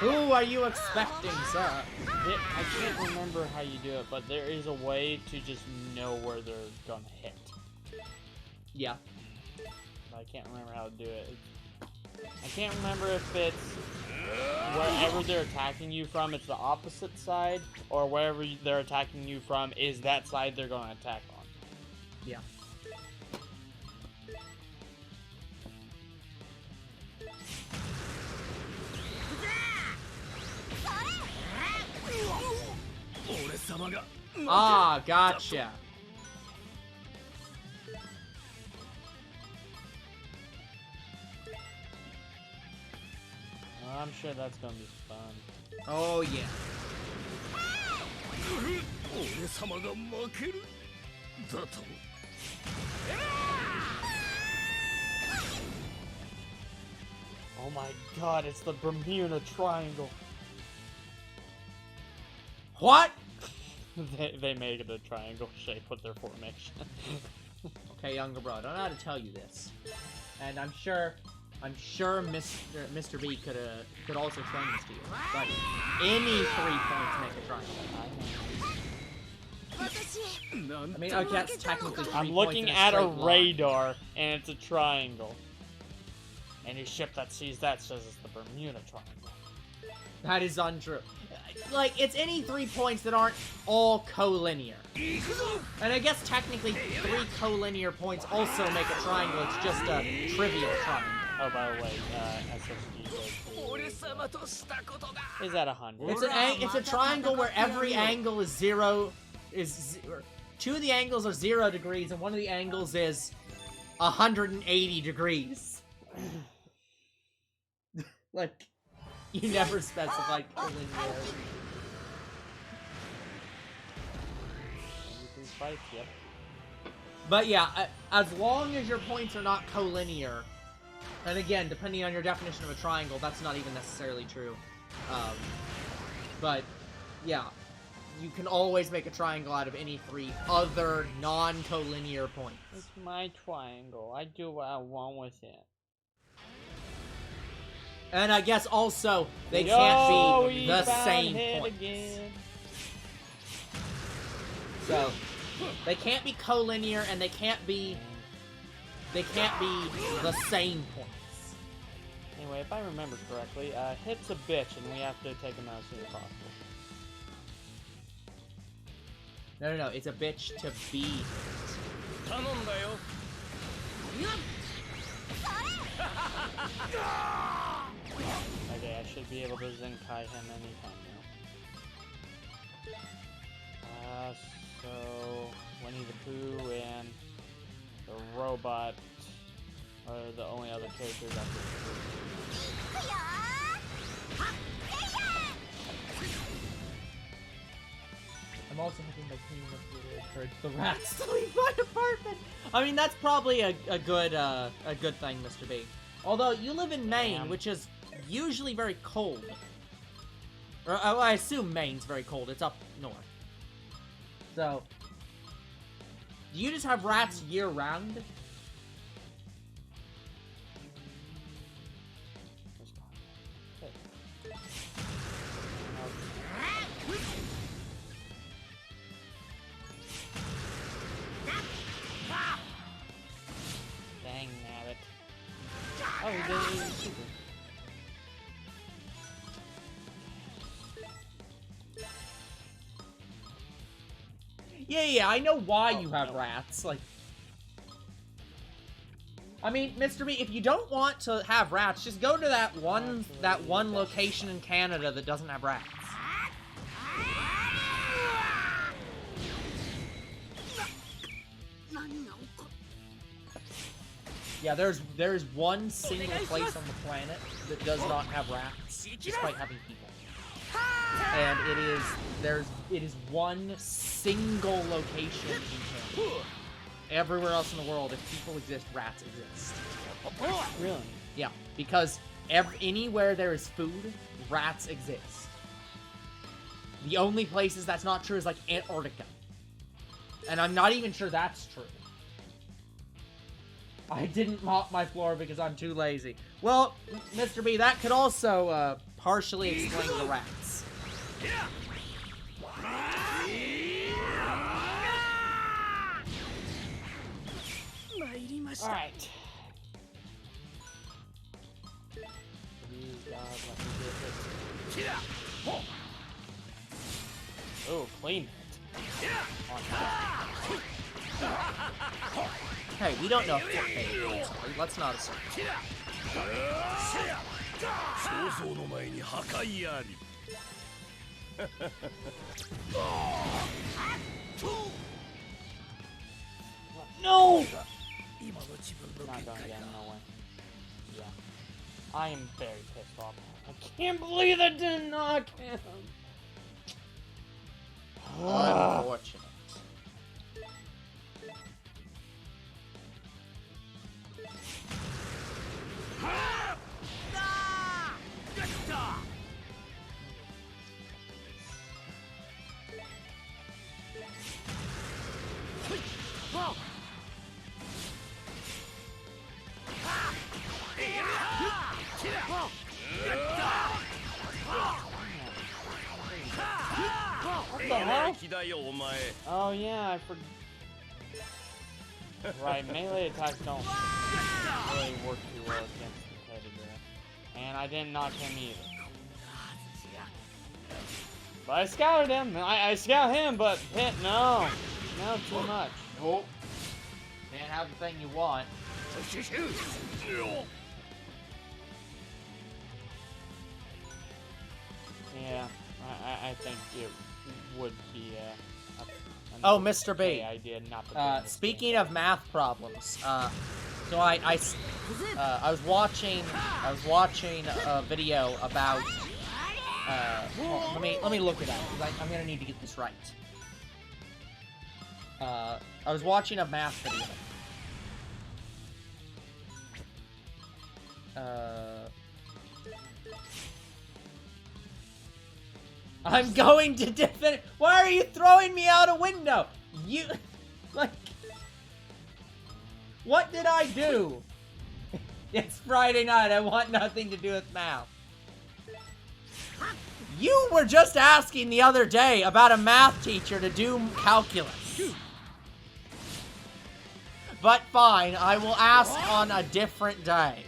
Who are you expecting, sir? I can't remember how you do it, but there is a way to just know where they're gonna hit. Yeah. I can't remember how to do it. I can't remember if it's wherever they're attacking you from, it's the opposite side, or wherever they're attacking you from is that side they're going to attack on. Yeah. Ah, gotcha. I'm sure that's gonna be fun. Oh, yeah. Oh my god, it's the Bermuda Triangle. What? They make it a triangle shape with their formation. Okay, younger bro, I don't know how to tell you this. And I'm sure Mr. B could also explain this to you. But any 3 points make a triangle. I mean, okay, that's technically 3 I'm points looking in a at a straight line. radar, and it's a triangle. Any ship that sees that says it's the Bermuda Triangle. That is untrue. Like, it's any 3 points that aren't all collinear. And I guess technically 3 collinear points also make a triangle. It's just a trivial triangle. Oh, by the way, SSD is at 100. It's a triangle where every angle is 2 of the angles are 0 degrees, and one of the angles is 180 degrees. Like, you never specified collinearity. Yep. But yeah, as long as your points are not collinear, and again, depending on your definition of a triangle, that's not even necessarily true. But yeah, you can always make a triangle out of any 3 other non-collinear points. It's my triangle. I do what I want with it. And I guess also, they can't be the same points. Again. So, they can't be collinear, and they can't be the same points. Anyway, if I remember correctly, hit's a bitch, and we have to take him out as soon as possible. No, it's a bitch to be. Okay, I should be able to Zenkai him anytime now. So... Winnie the Pooh and the robot are the only other characters I can see. I'm also hoping by cleaning up the little encourage the rats to leave my apartment. I mean, that's probably a good thing, Mr. B. Although you live in Maine, which is usually very cold. Or I assume Maine's very cold. It's up north. So, do you just have rats year round? Dang nabbit. Oh, he didn't even super. Yeah, I know why you have rats. Like, I mean, Mr. B, if you don't want to have rats, just go to that one location in Canada that doesn't have rats. Yeah, there's one single place on the planet that does not have rats, despite having people. And it is one single location in Canada. Everywhere else in the world, if people exist, rats exist. Really? Yeah, because anywhere there is food, rats exist. The only places that's not true is like Antarctica. And I'm not even sure that's true. I didn't mop my floor because I'm too lazy. Well, Mr. B, that could also partially explain the rats. Alright. Please, God, let me get it. Oh, clean it. Hey, we don't know if they're paid. Let's not assume. No! Not going again, no way. Yeah. I am very pissed off. I can't believe that didn't knock him! Unfortunate. What the hell? Oh yeah, I forgot. Right, melee attacks don't really work too well against the teddy bear. And I didn't knock him either. But I scouted him. I scout him, but hit, no. No, too much. Oh. Can't have the thing you want. Yeah, I think it would be Oh, Mr. B. okay idea not to play this speaking game. of math problems, so I was watching a video about. Well, let me look it up because I'm gonna need to get this right. I was watching a math video. I'm going to defend. Why are you throwing me out a window? You, like, what did I do? It's Friday night. I want nothing to do with math. You were just asking the other day about a math teacher to do calculus. But fine, I will ask on a different day.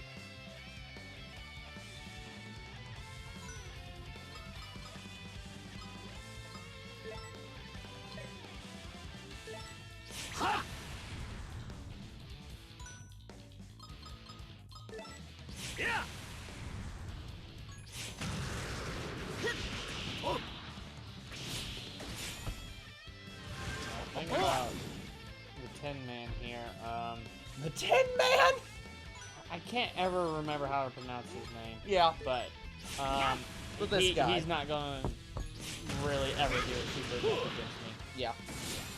Think about Tin Man here. The Tin Man? I can't ever remember how to pronounce his name. Yeah. But, With this guy. he's not gonna really ever do a super attack against me. Yeah.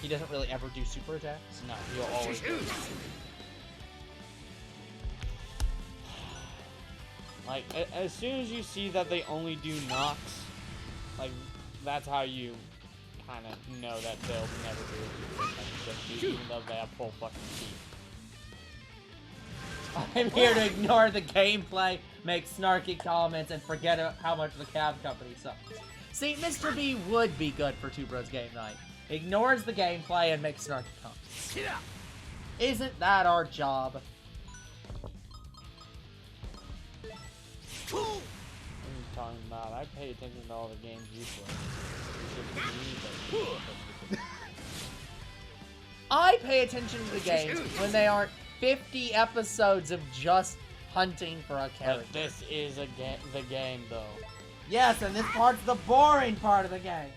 He doesn't really ever do super attacks. No, he'll always do that. Like, as soon as you see that they only do knocks, like, that's how you kind of know that they'll never do a super attack against you, even though they have full fucking teeth. I'm here to ignore the gameplay, make snarky comments, and forget how much the cab company sucks. See, Mr. B would be good for Two Bros Game Night. Ignores the gameplay and makes snarky comments. Isn't that our job? What are you talking about? I pay attention to all the games you play. It's just me that- I pay attention to the games when they aren't 50 episodes of just hunting for a character. But this is the game, though. Yes, and this part's the boring part of the game.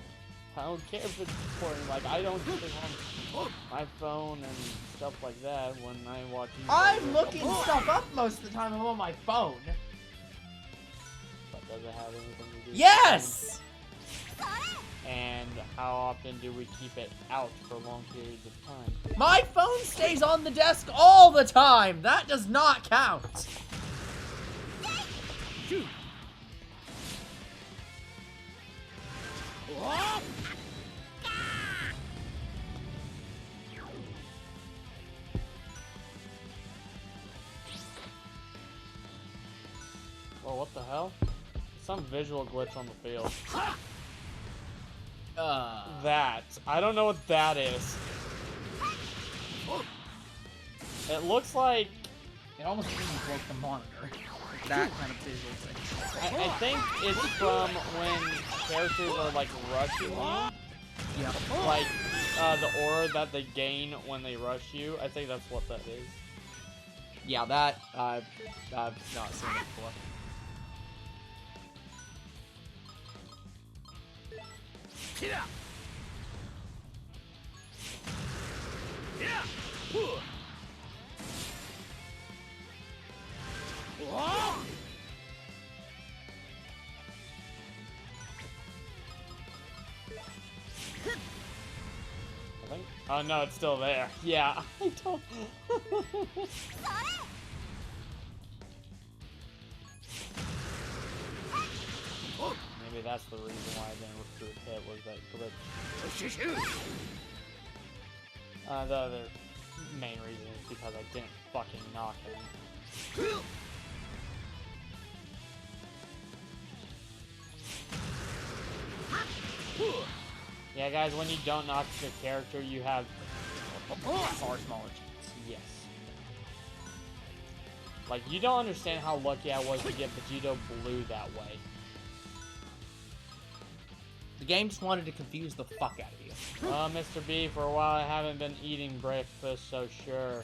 I don't care if it's important. Like, I don't do it on my phone and stuff like that when I watch YouTube. I'm looking stuff up most of the time. I'm on my phone. But does it have anything to do with Yes! And how often do we keep it out for long periods of time? My phone stays on the desk all the time. That does not count. Well, what the hell? Some visual glitch on the field. That. I don't know what that is. It looks like... It almost even broke the monitor. That kind of visual thing. I think it's from when characters are, like, rushing you. Yeah. Like, the aura that they gain when they rush you. I think that's what that is. Yeah, that, I've not seen it before. I think. Oh no, it's still there. Yeah, I don't. Maybe that's the reason why I didn't recruit hit was that glitch. The other main reason is because I didn't fucking knock him. Yeah, guys, when you don't knock the character, you have Far smaller chance. yes. Like, you don't understand how lucky I was to get Vegito Blue that way. The game just wanted to confuse the fuck out of you. Mr. B, for a while I haven't been eating breakfast, so sure.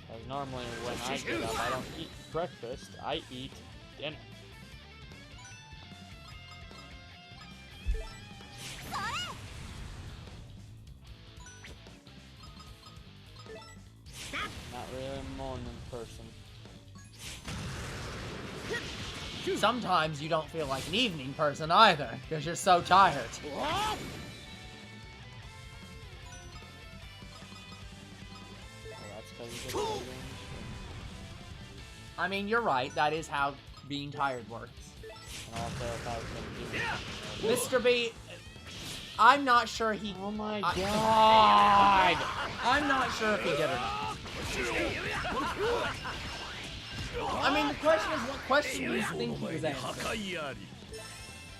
Because normally when I get up, I don't eat breakfast, I eat dinner. Not really a morning person. Sometimes you don't feel like an evening person either, because you're so tired. Oh, that's 'cause you get older and shit. I mean, you're right. That is how being tired works. And also, if I've been doing something else. Mr. B, I'm not sure he... Oh my I- god! I'm not sure if he did or not. I mean, the question is, what question do you think he was answering?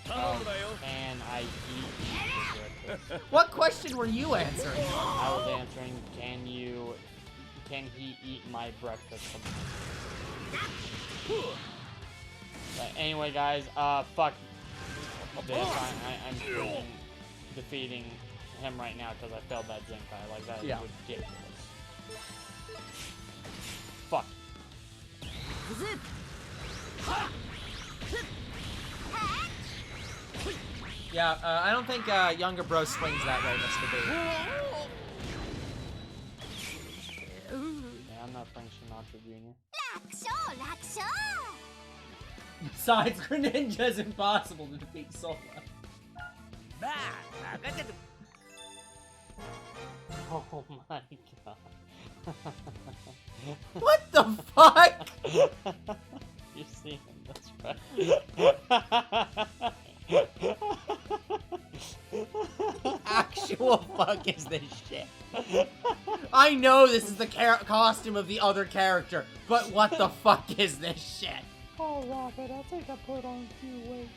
Can I eat breakfast? What question were you answering? I was answering, can he eat my breakfast? But anyway, guys, fuck this. I'm freaking defeating him right now because I failed that Zenkai. Like, that is ridiculous. Fuck. Yeah, I don't think younger bro swings that way, Mr. B. Yeah, I'm not Frank Sinatra Jr. Besides, Greninja is impossible to defeat Sora. Oh my god. What the fuck? You see him, that's right. Actual fuck is this shit? I know this is the costume of the other character, but what the fuck is this shit? Oh, Robert, I think I put on too weight.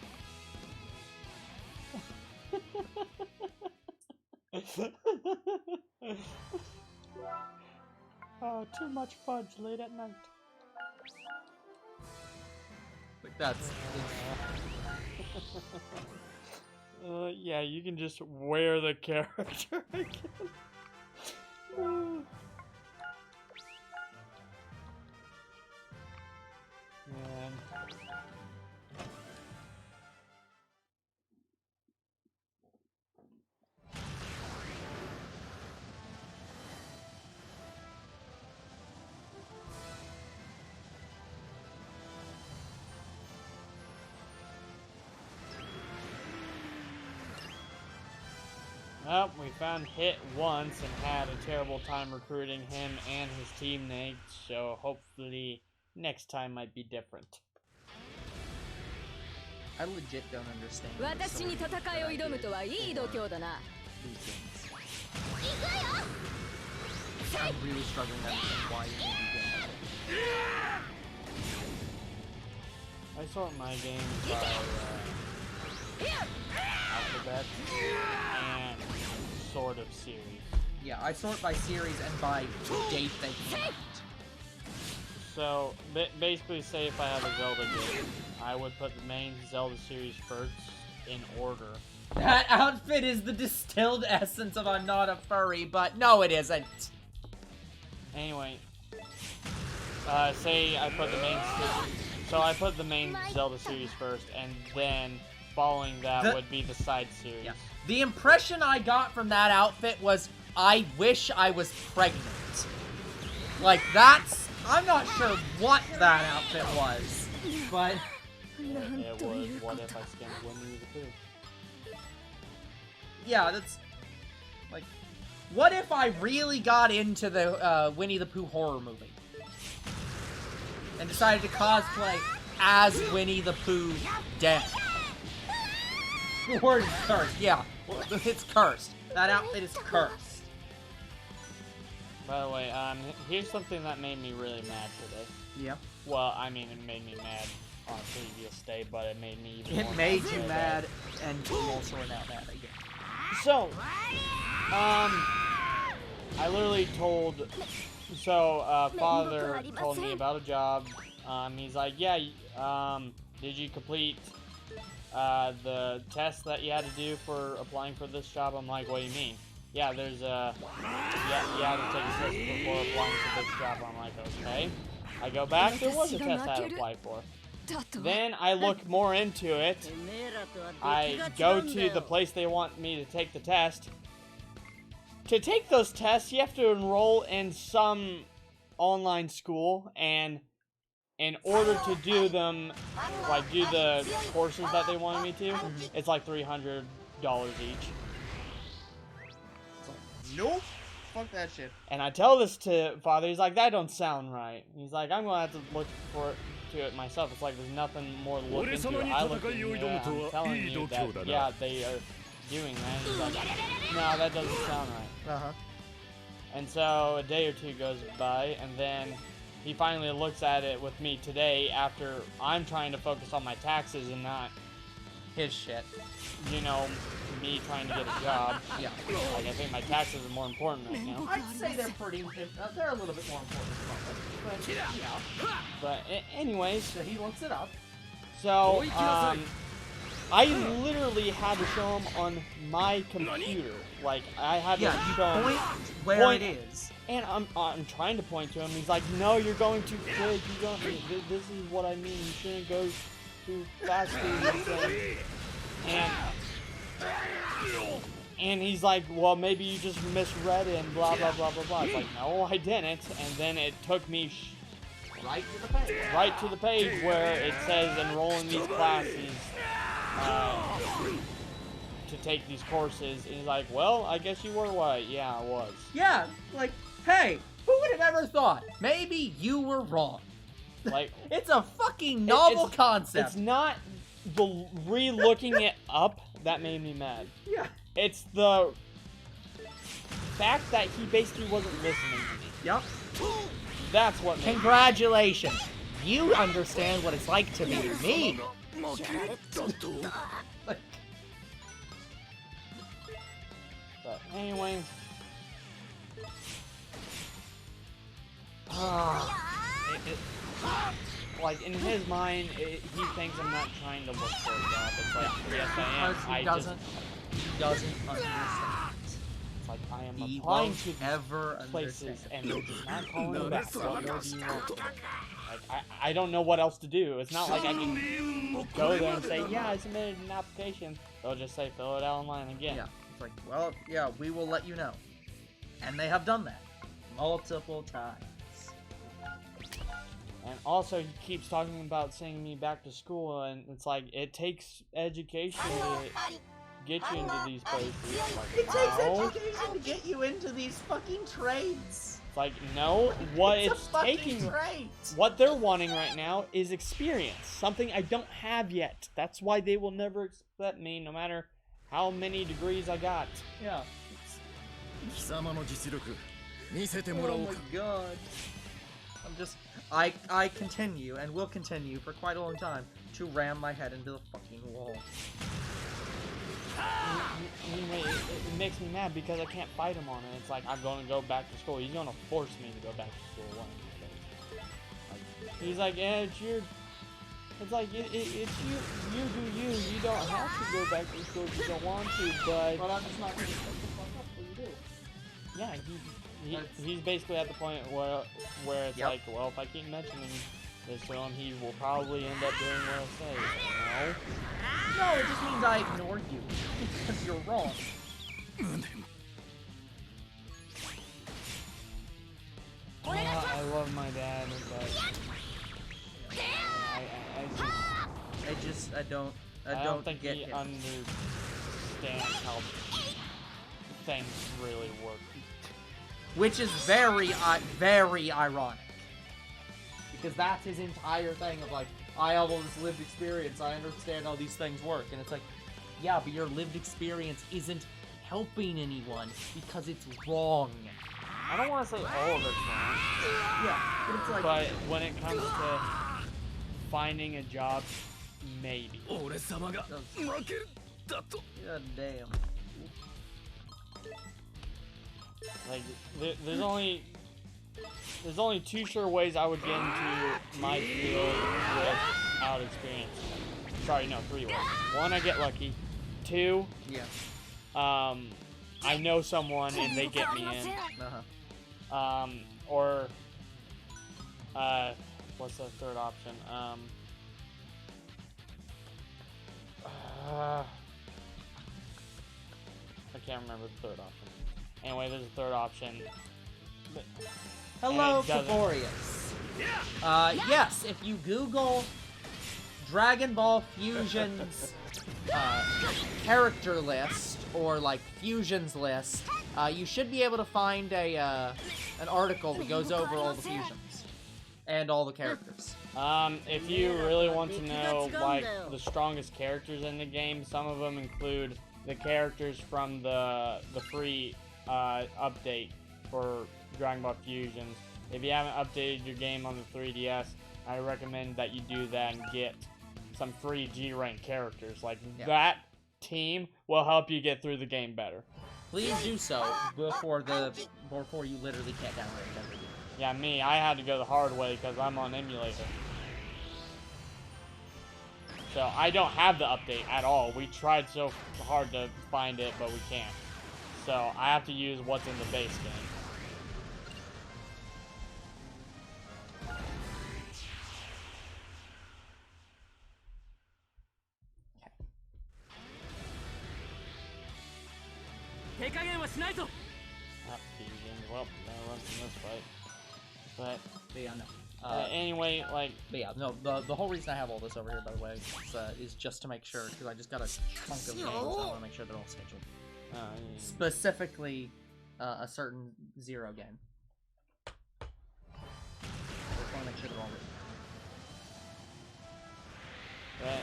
Oh, too much fudge late at night. Like that's... Yeah, you can just wear the character again. Man. Well, we found Hit once and had a terrible time recruiting him and his teammates, so hopefully next time might be different. I legit don't understand. 私に戦いを挑むとはいい度胸だな。 I'm really struggling to understand why you need to I sort my games by alphabet and sort of series. Yeah, I sort by series and by date they came out. So, basically say if I have a Zelda game, I would put the main Zelda series first in order. That outfit is the distilled essence of I'm not a furry, but no it isn't. Anyway, say I put the main I put the main Zelda series first, and then following that would be the side series. Yeah. The impression I got from that outfit was, I wish I was pregnant. Like, that's... I'm not sure what that outfit was, but... It was, what if I skimmed Winnie the Pooh? Yeah, that's... Like, what if I really got into the Winnie the Pooh horror movie? And decided to cosplay as Winnie the Pooh dead. The word is cursed, yeah. It's cursed. That outfit is cursed. By the way, here's something that made me really mad today. Yeah. Well, I mean, it made me mad on a previous day, but it made me even more It made mad you today. mad, and you also are now mad again. So, I literally told, father told me about a job. He's like, yeah, did you complete, the test that you had to do for applying for this job? I'm like, what do you mean? Yeah, there's you had to take a test before applying for this job. I'm like, okay. I go back, there was a test I had to apply for. Then I look more into it. I go to the place they want me to take the test. To take those tests, you have to enroll in some online school, and in order to do them, like do the courses that they wanted me to, it's like $300 each. Nope. Fuck that shit. And I tell this to father, he's like, that don't sound right. He's like, I'm gonna have to look to it myself. It's like there's nothing more to look into. I looked into it, I'm telling you that, yeah, they are doing that. He's like, no, that doesn't sound right. Uh-huh. And so a day or two goes by, and then he finally looks at it with me today after I'm trying to focus on my taxes and not His shit. you know, me trying to get a job. Yeah. Like, I think my taxes are more important right now. I'd say they're pretty... they're a little bit more important than but, yeah. But anyways, So he looks it up. so, I literally had to show him on my computer. Like, I had to show him... Point where it is. And I'm trying to point to him. He's like, no, you're going too quick. You don't... This is what I mean. You shouldn't go too fast. And And he's like, well, maybe you just misread it and blah, blah, blah, blah, blah. It's like, no, I didn't. And then it took me Right to the page. right to the page where it says enroll in these classes to take these courses. And he's like, well, I guess you were right. Yeah, I was. Yeah, like, hey, who would have ever thought? Maybe you were wrong. Like, It's a fucking novel concept. It's not the re-looking it up that made me mad. Yeah. It's the fact that he basically wasn't listening to me. Yep. That's what made me Congratulations. You understand what it's like to be me. Like, But anyway. Like, in his mind, he thinks I'm not trying to look for a job. It's like, yes, I am. because he doesn't understand. It's like, I am He applying won't to these ever places, understand. and they're just not calling me back. What more do you want? Like, I don't know what else to do. It's not like I can go there and say, yeah, I submitted an application. They'll just say, fill it out online again. Yeah. It's like, well, yeah, we will let you know. And they have done that multiple times. And also, he keeps talking about sending me back to school, and it's like, it takes education to get you into these places. Like, It takes no. education to get you into these fucking trades. It's like, no, what It's a it's fucking taking, trade. what they're wanting right now is experience. Something I don't have yet. That's why they will never accept me, no matter how many degrees I got. Yeah. 貴様の実力見せて Oh もらおう my か god. I'm just, I continue and will continue for quite a long time to ram my head into the fucking wall. It makes me mad because I can't fight him on it. It's like, I'm going to go back to school. He's going to force me to go back to school one of these days. Like, he's like, yeah, it's your... It's like, it's you do you. You don't have to go back to school if you don't want to, but... But I'm just not gonna shut the fuck up when you do. Yeah, he's basically at the point where it's Yep. like, well, if I keep mentioning this to him, he will probably end up doing what I say. No. No, it just means I ignored you. Because you're wrong. I love my dad, but I don't think get he him. understands how things really work. Which is very ironic. Because that's his entire thing of like, I have all this lived experience, I understand how these things work. And it's like, yeah, but your lived experience isn't helping anyone because it's wrong. I don't want to say all of it's wrong, Yeah, but it's like, but when it comes to finding a job, maybe. 俺様が負けるだと god damn. Like, there's only two sure ways I would get into my field without experience. Sorry, no, 3 ways. 1, I get lucky. 2, Yeah. I know someone and they get me in. Uh-huh. Or, what's the third option? I can't remember the third option. Anyway, there's a third option. Hello, And it doesn't. Faborius. Yes, if you Google Dragon Ball Fusion's character list, or like Fusions list, you should be able to find an article that goes over all the fusions and all the characters. If you really want to know, like, the strongest characters in the game, some of them include the characters from the free update for Dragon Ball Fusions. If you haven't updated your game on the 3DS, I recommend that you do that and get some free G-rank characters. Like, that team will help you get through the game better. Please do so before you literally can't download it ever again. Yeah, me, I had to go the hard way because I'm on emulator. So I don't have the update at all. We tried so hard to find it, but we can't. So I have to use what's in the base game. Not fusion. Well, gotta run from this fight. But Yeah, no. anyway, like, But yeah, no, the whole reason I have all this over here, by the way, is just to make sure, because I just got a chunk of games, so I want to make sure they're all scheduled. Specifically, a certain Zero game. I just want to make sure they're all written. but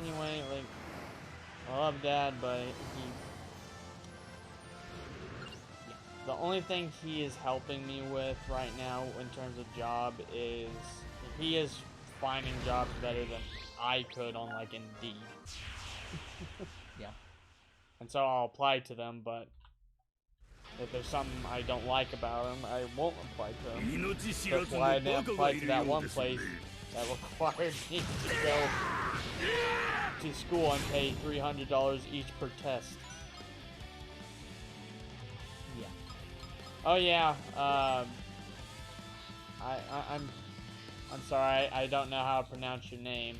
anyway, like, I love Dad, but the only thing he is helping me with right now in terms of job is he is finding jobs better than I could on, like, Indeed. Yeah. And so I'll apply to them, but if there's something I don't like about them, I won't apply to them. That's why I didn't apply to that one place that required me to go to school and pay $300 each per test. Yeah. Oh yeah, I'm sorry, I don't know how to pronounce your name.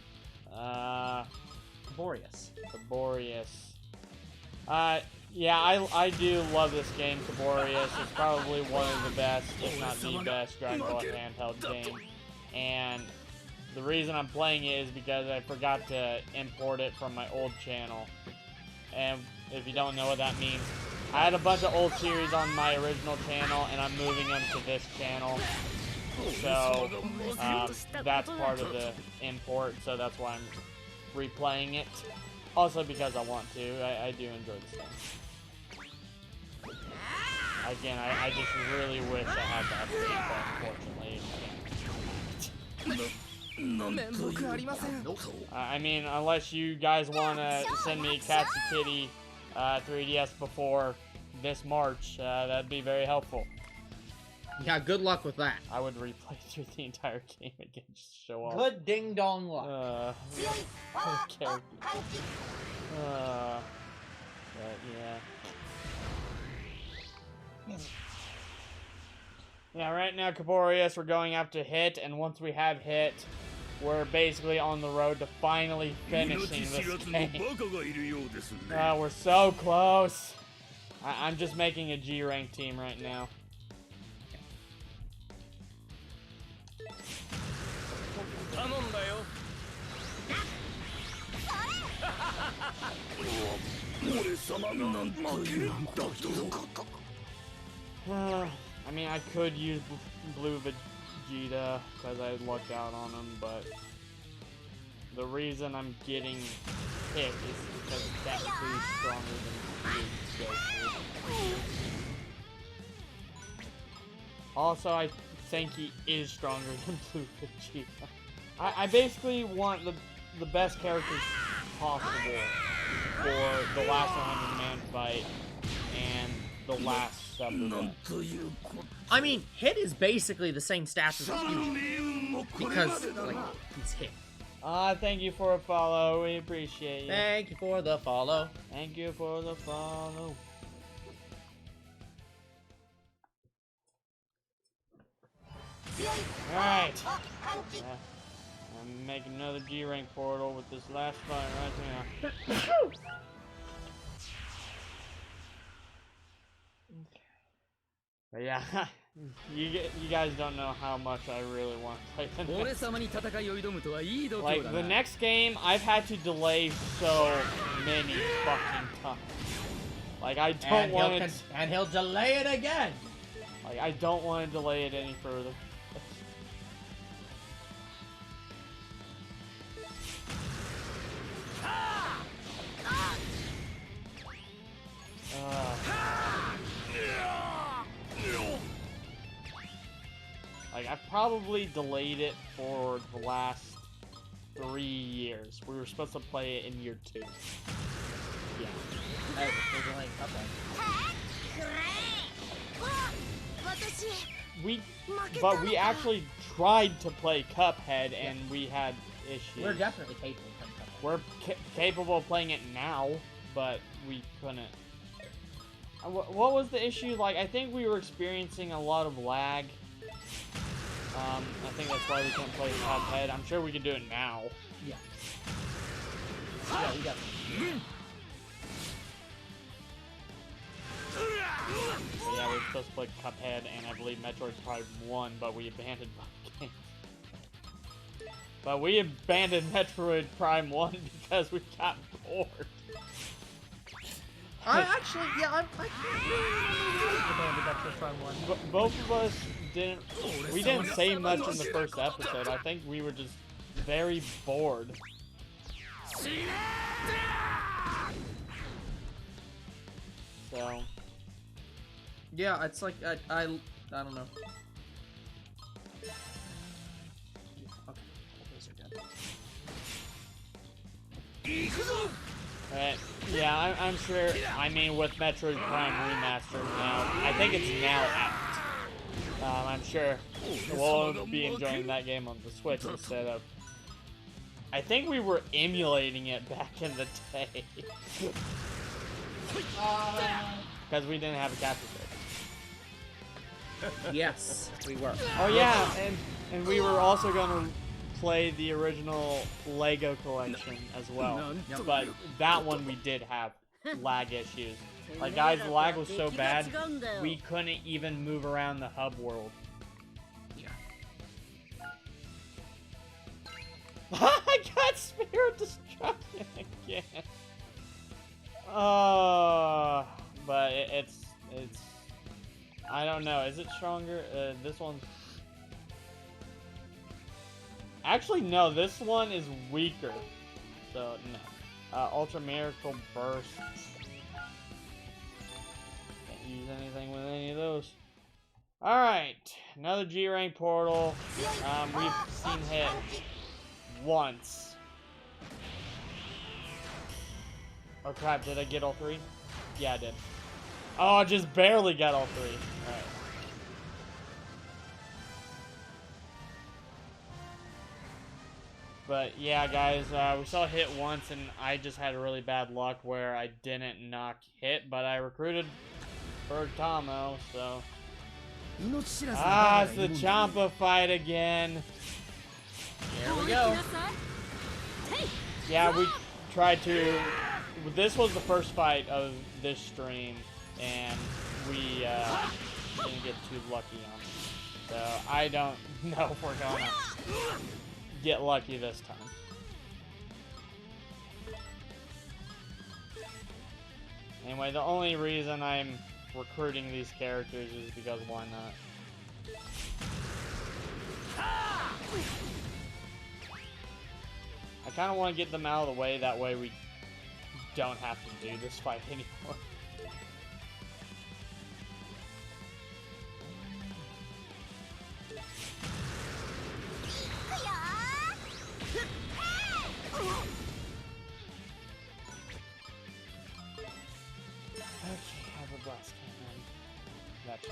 Laborious. Laborious. Yeah, I do love this game, Laborious. It's probably one of the best, if not the best, Dragon Ball handheld game. And the reason I'm playing it is because I forgot to import it from my old channel. And if you don't know what that means, I had a bunch of old series on my original channel, and I'm moving them to this channel. So, that's part of the import, so that's why I'm replaying it. Also because I want to. I do enjoy this game. Again, I just really wish I had that game, but unfortunately I mean, unless you guys want to send me Cats and Kitty 3DS before this March, that'd be very helpful. Yeah, good luck with that. I would replay through the entire game again just to show off. Good ding dong luck. Character. But yeah. Yeah, right now, Caborius, we're going after Hit, and once we have Hit, we're basically on the road to finally finishing this game. We're so close. I'm just making a G-rank team right now. I mean, I could use Blue Vegeta because I lucked out on him, but the reason I'm getting Hit is because technically he's stronger than Blue Goku. Also, I think he is stronger than Blue Vegeta. I basically want the best characters possible for the last 100-man fight and the last sub event. I mean, Hit is basically the same stats as Fusion. Because, like, he's Hit. Thank you for a follow. We appreciate you. Thank you for the follow. Thank you for the follow. Alright. I'm making another G-rank portal with this last fight right now. But yeah, you guys don't know how much I really want to play the next. Like, the next game, I've had to delay so many fucking times. Like, I don't want it... And he'll delay it again! Like, I don't want to delay it any further. Like, I've probably delayed it for the last 3 years. We were supposed to play it in year 2. Yeah. But we actually tried to play Cuphead, and we had issues. We're definitely capable of playing Cuphead. We're capable of playing it now, but we couldn't. What was the issue? Like, I think we were experiencing a lot of lag. I think that's why we can't play Cuphead. I'm sure we can do it now. Yeah. Yeah, we got it. supposed to play Cuphead and I believe Metroid Prime 1, but we abandoned both games. But we abandoned Metroid Prime 1 because we got bored. I can't really remember Metroid Prime 1. Both of us didn't. We didn't say much in the first episode. I think we were just very bored. So. Yeah, it's like I don't know. Okay, those are good. Right. Yeah, I'm sure. I mean, with Metroid Prime Remastered now, I think it's now out. I'm sure we'll be enjoying that game on the Switch instead of. I think we were emulating it back in the day. Because we didn't have a capture card. Yes, we were. Oh yeah, and we were also gonna play the original Lego collection as well. But that one we did have lag issues. Like guys, the lag was so bad we couldn't even move around the hub world. Yeah. I got Spirit Destruction again. But it's I don't know. Is it stronger? This one's actually no. This one is weaker. So no. Ultra Miracle Burst. Can't use anything with any of those. All right, another G rank portal. We've seen hit once. Oh crap! Did I get all three? Yeah, I did. Oh, I just barely got all three. Alright. But yeah, guys, we saw hit once, and I just had really bad luck where I didn't knock hit, but I recruited for Tomo, so. It's the Champa fight again. Here we go. Yeah, we tried to. This was the first fight of this stream, and we didn't get too lucky on it. So I don't know if we're gonna get lucky this time. Anyway, the only reason I'm recruiting these characters is because why not? I kind of want to get them out of the way, that way we don't have to do this fight anymore. Okay, I have a blast cannon. That's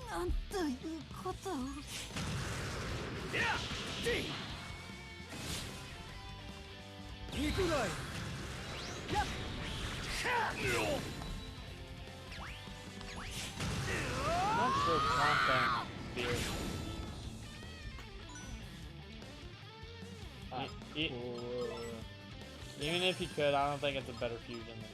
I'm not sure Champa Beer. Even if he could, I don't think it's a better fusion than this.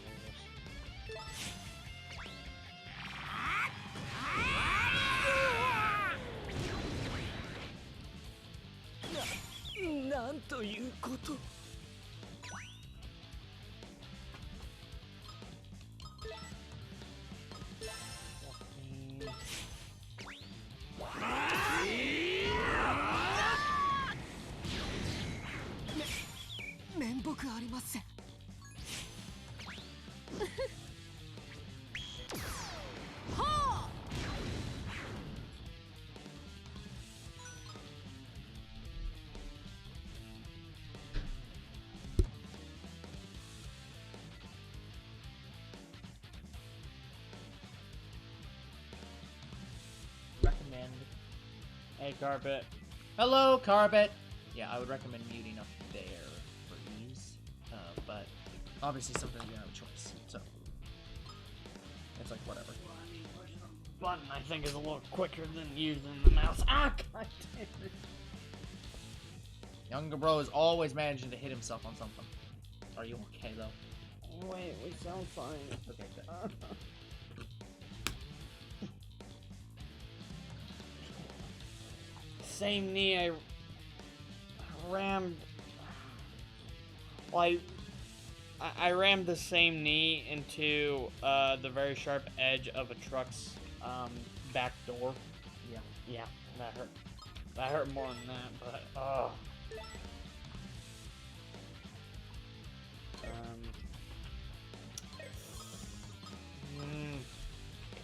Recommend. Hey, Carpet. Hello, Carbet. Yeah, I would recommend muting up there for ease, but obviously sometimes you have a choice, so it's like whatever. Button, I think, is a little quicker than using the mouse. Ah, god damn it. Younger bro is always managing to hit himself on something. Are you okay though? Wait, we sound fine. Okay, good. Same knee I rammed. Well, I rammed the same knee into the very sharp edge of a truck's back door. Yeah. Yeah, that hurt. That hurt more than that, but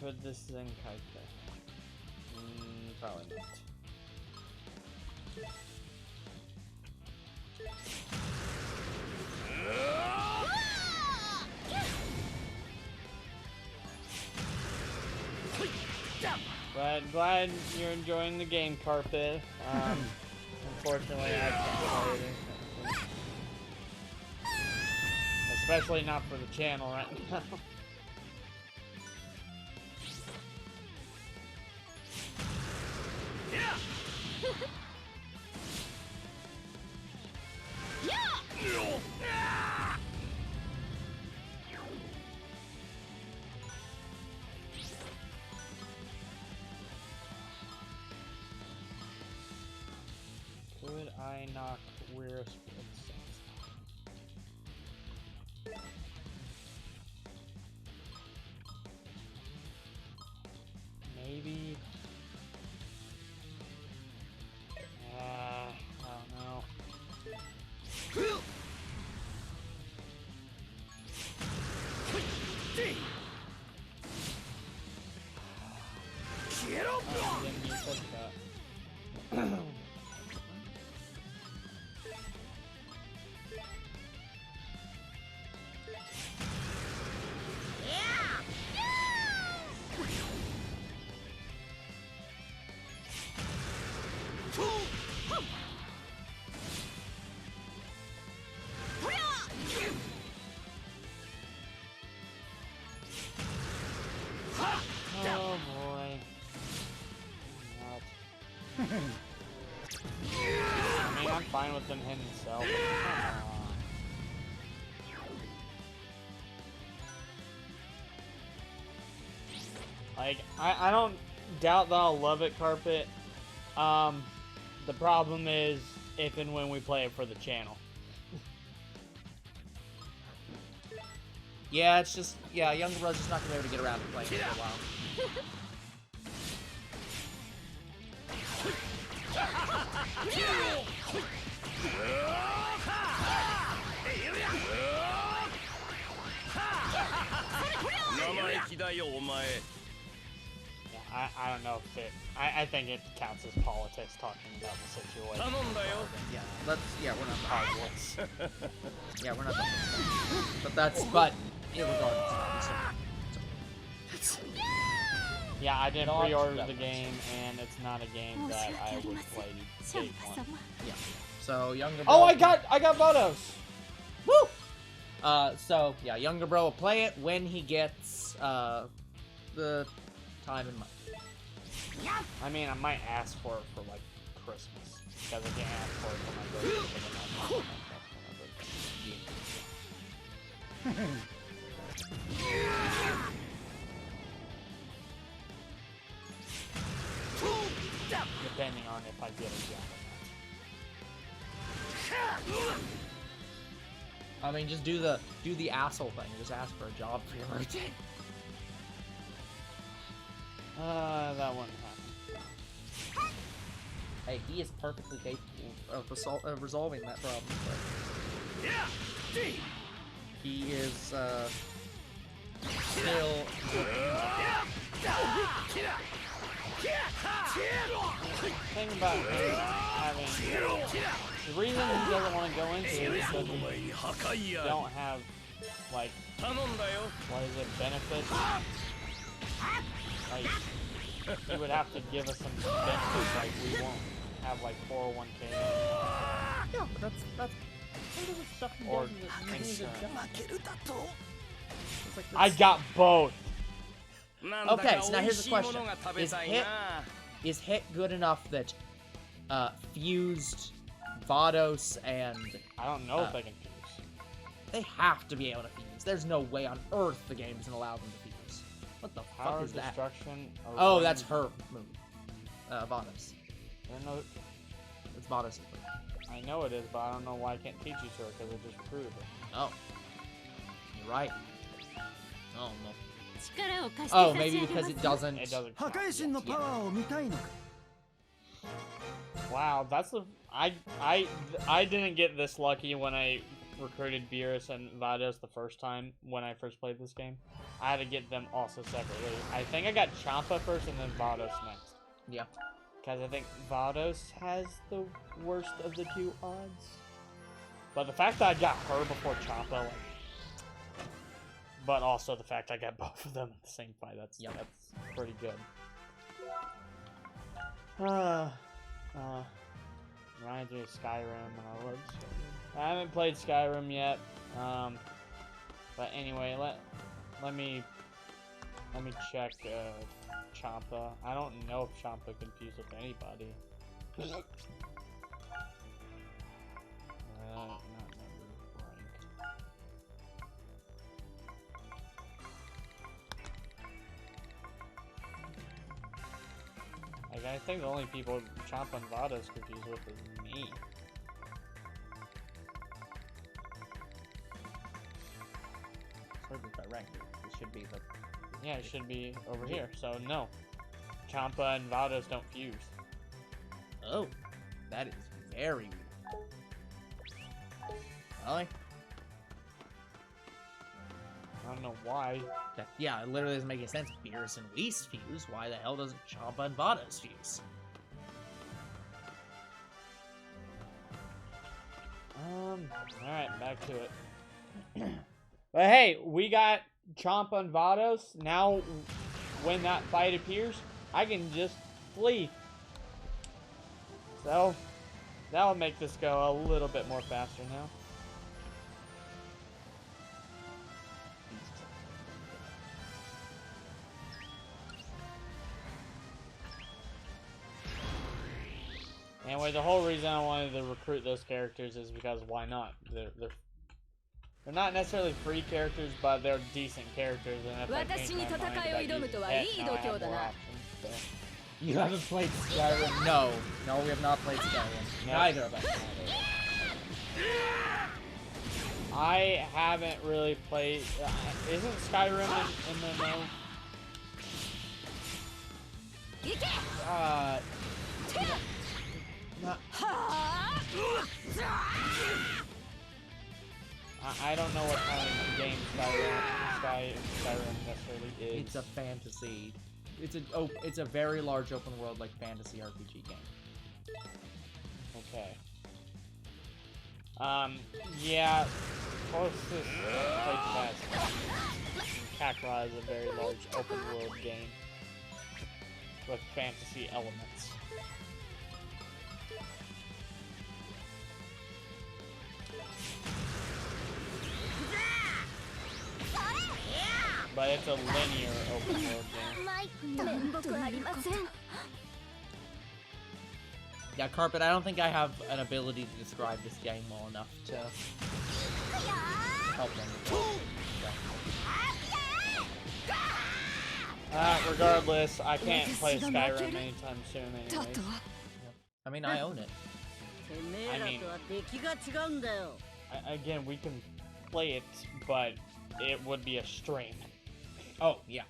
could this Zenkai thing? Probably not. But glad you're enjoying the game, Carpet. Unfortunately, I can't play it. Especially not for the channel right now. Could I knock Weir's with maybe? I don't know. Didn't you touch that? Oh boy. Not. I mean, I'm fine with him hitting himself. Like, I don't doubt that I'll love it, Carpet. The problem is if and when we play it for the channel. Yeah, it's just, yeah, Younger bro's just not gonna be able to get around to playing it for a while. Yeah, I don't know if it. I think it counts as politics talking about the situation. Yeah, we're not politics. Yeah, we're not but irregardless. Yeah, I didn't pre-order the game, and it's not a game that I would play day one. Yeah. So Younger bro. Oh, I got Vados. Woo! So yeah, Younger bro will play it when he gets the time and money. I mean, I might ask for it for like Christmas because I can't ask for it for my birthday. Because I'm not depending on if I get a job or not. I mean, just do the asshole thing. Just ask for a job for your birthday. That wouldn't happen. Hey, he is perfectly capable of resolving that problem. But he is still. The thing about him having the reason he doesn't want to go into it is because we don't have like what is it, benefits? Like he would have to give us some benefits, like we won't have like 401k. Yeah, but that's part of the stuff he Or does that you need a job. It's like I got both. Okay, so now here's the question: Is hit good enough that fused Vados and... I don't know if they can fuse. They have to be able to fuse. There's no way on earth the game doesn't allow them to fuse. What the fuck Power is that? destruction. Oh, that's her move. Vados. I know, It's Vados' move. I know it is, but I don't know why I can't teach you to her because I just recruited her. Oh. You're right. Oh, no. 力を貸して Oh, 差し maybe 上げ because ます it doesn't... It doesn't 破 count. 壊神のパワーを見たいのか Wow, that's the I didn't get this lucky when I recruited Beerus and Vados the first time when I first played this game. I had to get them also separately. I think I got Champa first and then Vados next. Yeah. Because I think Vados has the worst of the two odds. But the fact that I got her before Champa, like, but also the fact I got both of them in the same fight, that's pretty good. Reminds me of Skyrim and I love Skyrim. I haven't played Skyrim yet. But anyway, let me check Champa. I don't know if Champa can fuse with anybody. Not number rank. Like, I think the only people Champa and Vados confused with is me. Where's this by rank? It should be the... Yeah, it should be over here. So no, Champa and Vados don't fuse. Oh. That is very weird. Really? I don't know why. Yeah, it literally doesn't make any sense. Beerus and Whis fuse. Why the hell doesn't Champa and Vados fuse? Alright, back to it. But hey, we got Champa and Vados. Now, when that fight appears, I can just flee. So, that'll make this go a little bit more faster now. Anyway, the whole reason I wanted to recruit those characters is because why not? They're not necessarily free characters, but they're decent characters, and if I change my mind about using it, now I have more options. So. You haven't played Skyrim? No. No, we have not played Skyrim. No. Neither of us. I haven't really played... isn't Skyrim in the know? Not... I don't know what kind of game Skyrim necessarily is. It's a fantasy. It's a very large open world like fantasy RPG game. Okay. Yeah. Closest place to that. Kakarot is a very large open world game with fantasy elements. But it's a linear open world game. Yeah, Carpet, I don't think I have an ability to describe this game well enough to help them. Regardless, I can't play Skyrim anytime soon anyways. I mean, I own it. I mean, again, we can play it, but it would be a stream. Oh, yeah.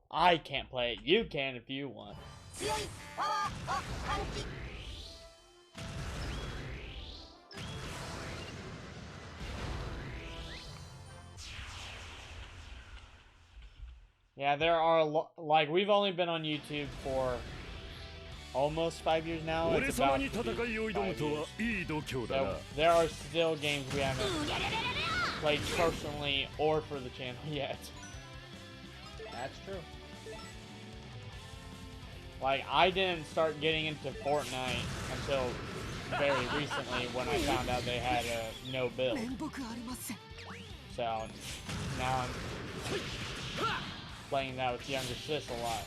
I can't play it. You can if you want. Yeah, there are like we've only been on YouTube for almost 5 years now. It's about 5 years. So there are still games we haven't played personally or for the channel yet. That's true. Like, I didn't start getting into Fortnite until very recently when I found out they had a no build. So now I'm playing that with younger sis a lot.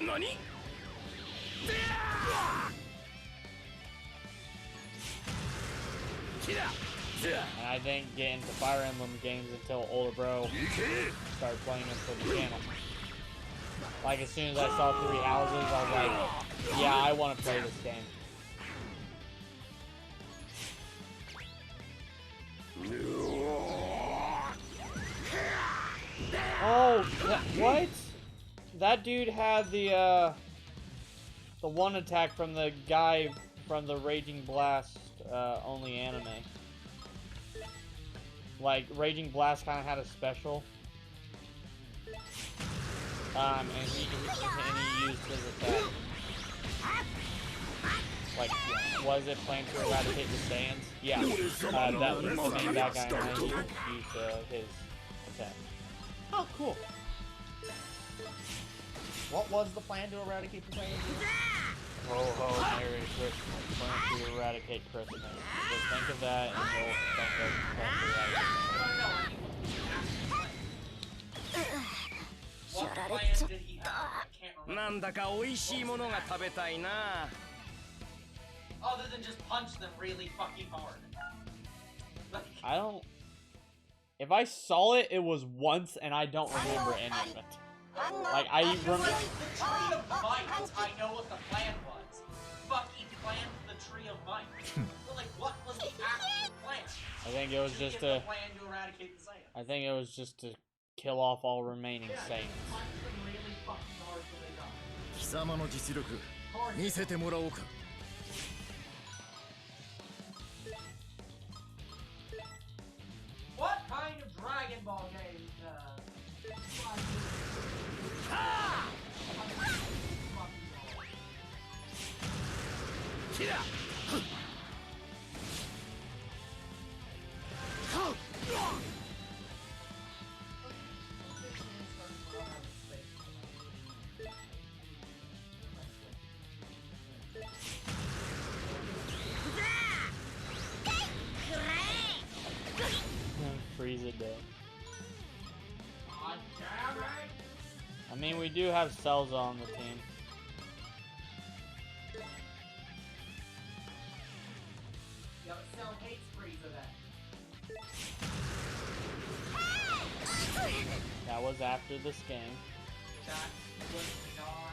何 And I didn't get into Fire Emblem games until older bro started playing them for the channel. Like, as soon as I saw 3 houses, I was like, yeah, I want to play this game. Oh, what? That dude had the one attack from the guy from the Raging Blast only anime. Like, Raging Blast kind of had a special. And he used his attack. Like, was it planned to eradicate the Saiyans? Yeah, that was the main bad guy, and he used his attack. Oh, cool. What was the plan to eradicate the Saiyans? Ho ho, Merry Christmas. Plan to eradicate Christmas. Just think of that, and you'll think of plan to eradicate. What plan did he have? I can't remember. なんだか美味しいものが食べたいな Other than just punch them really fucking hard. Like, I don't... If I saw it, it was once, and I don't remember any of it. Like, I remember... the Tree of Might, I know what the plan was. Fucking planned the Tree of Might. But like, what was the actual plan? I think it was just the to... plan to eradicate the Saiyans. I think it was just to kill off all remaining Saiyans. Punch them really fucking hard so they die. 貴様の実力見せてもらおうか What kind of Dragon Ball game? Freeze a day. I mean, we do have Cells on the team. Yeah, but Cell hates Frieza then. That was after this game. That was not...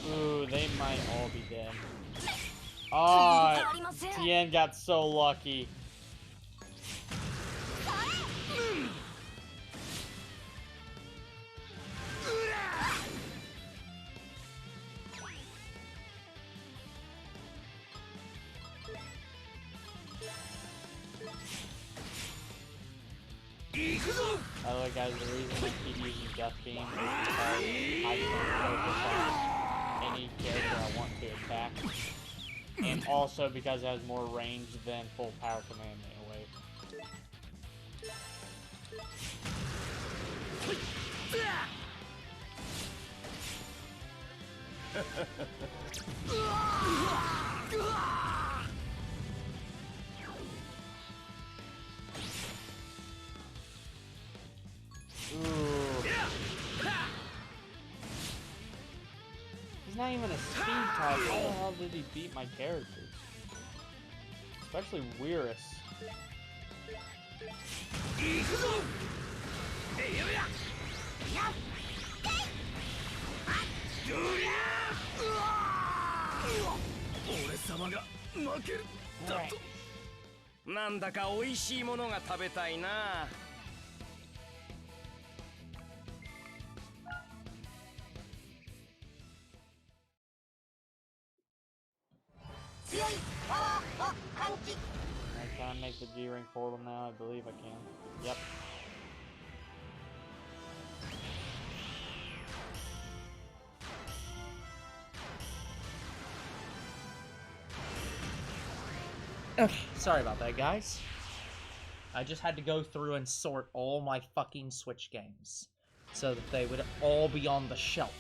Ooh, they might all be dead. Ah, Tien got so lucky. By the way, guys, the reason I keep using Death Beam is because I can focus on any character I want to attack. And also because it has more range than full power command wave. Ooh. He's not even a speed type. How the hell did he beat my characters? Especially Weirus. Right. なんだか美味しいものが食べたいな Can I make the G-Ring portal now? I believe I can. Yep. Okay, sorry about that, guys. I just had to go through and sort all my fucking Switch games so that they would all be on the shelf.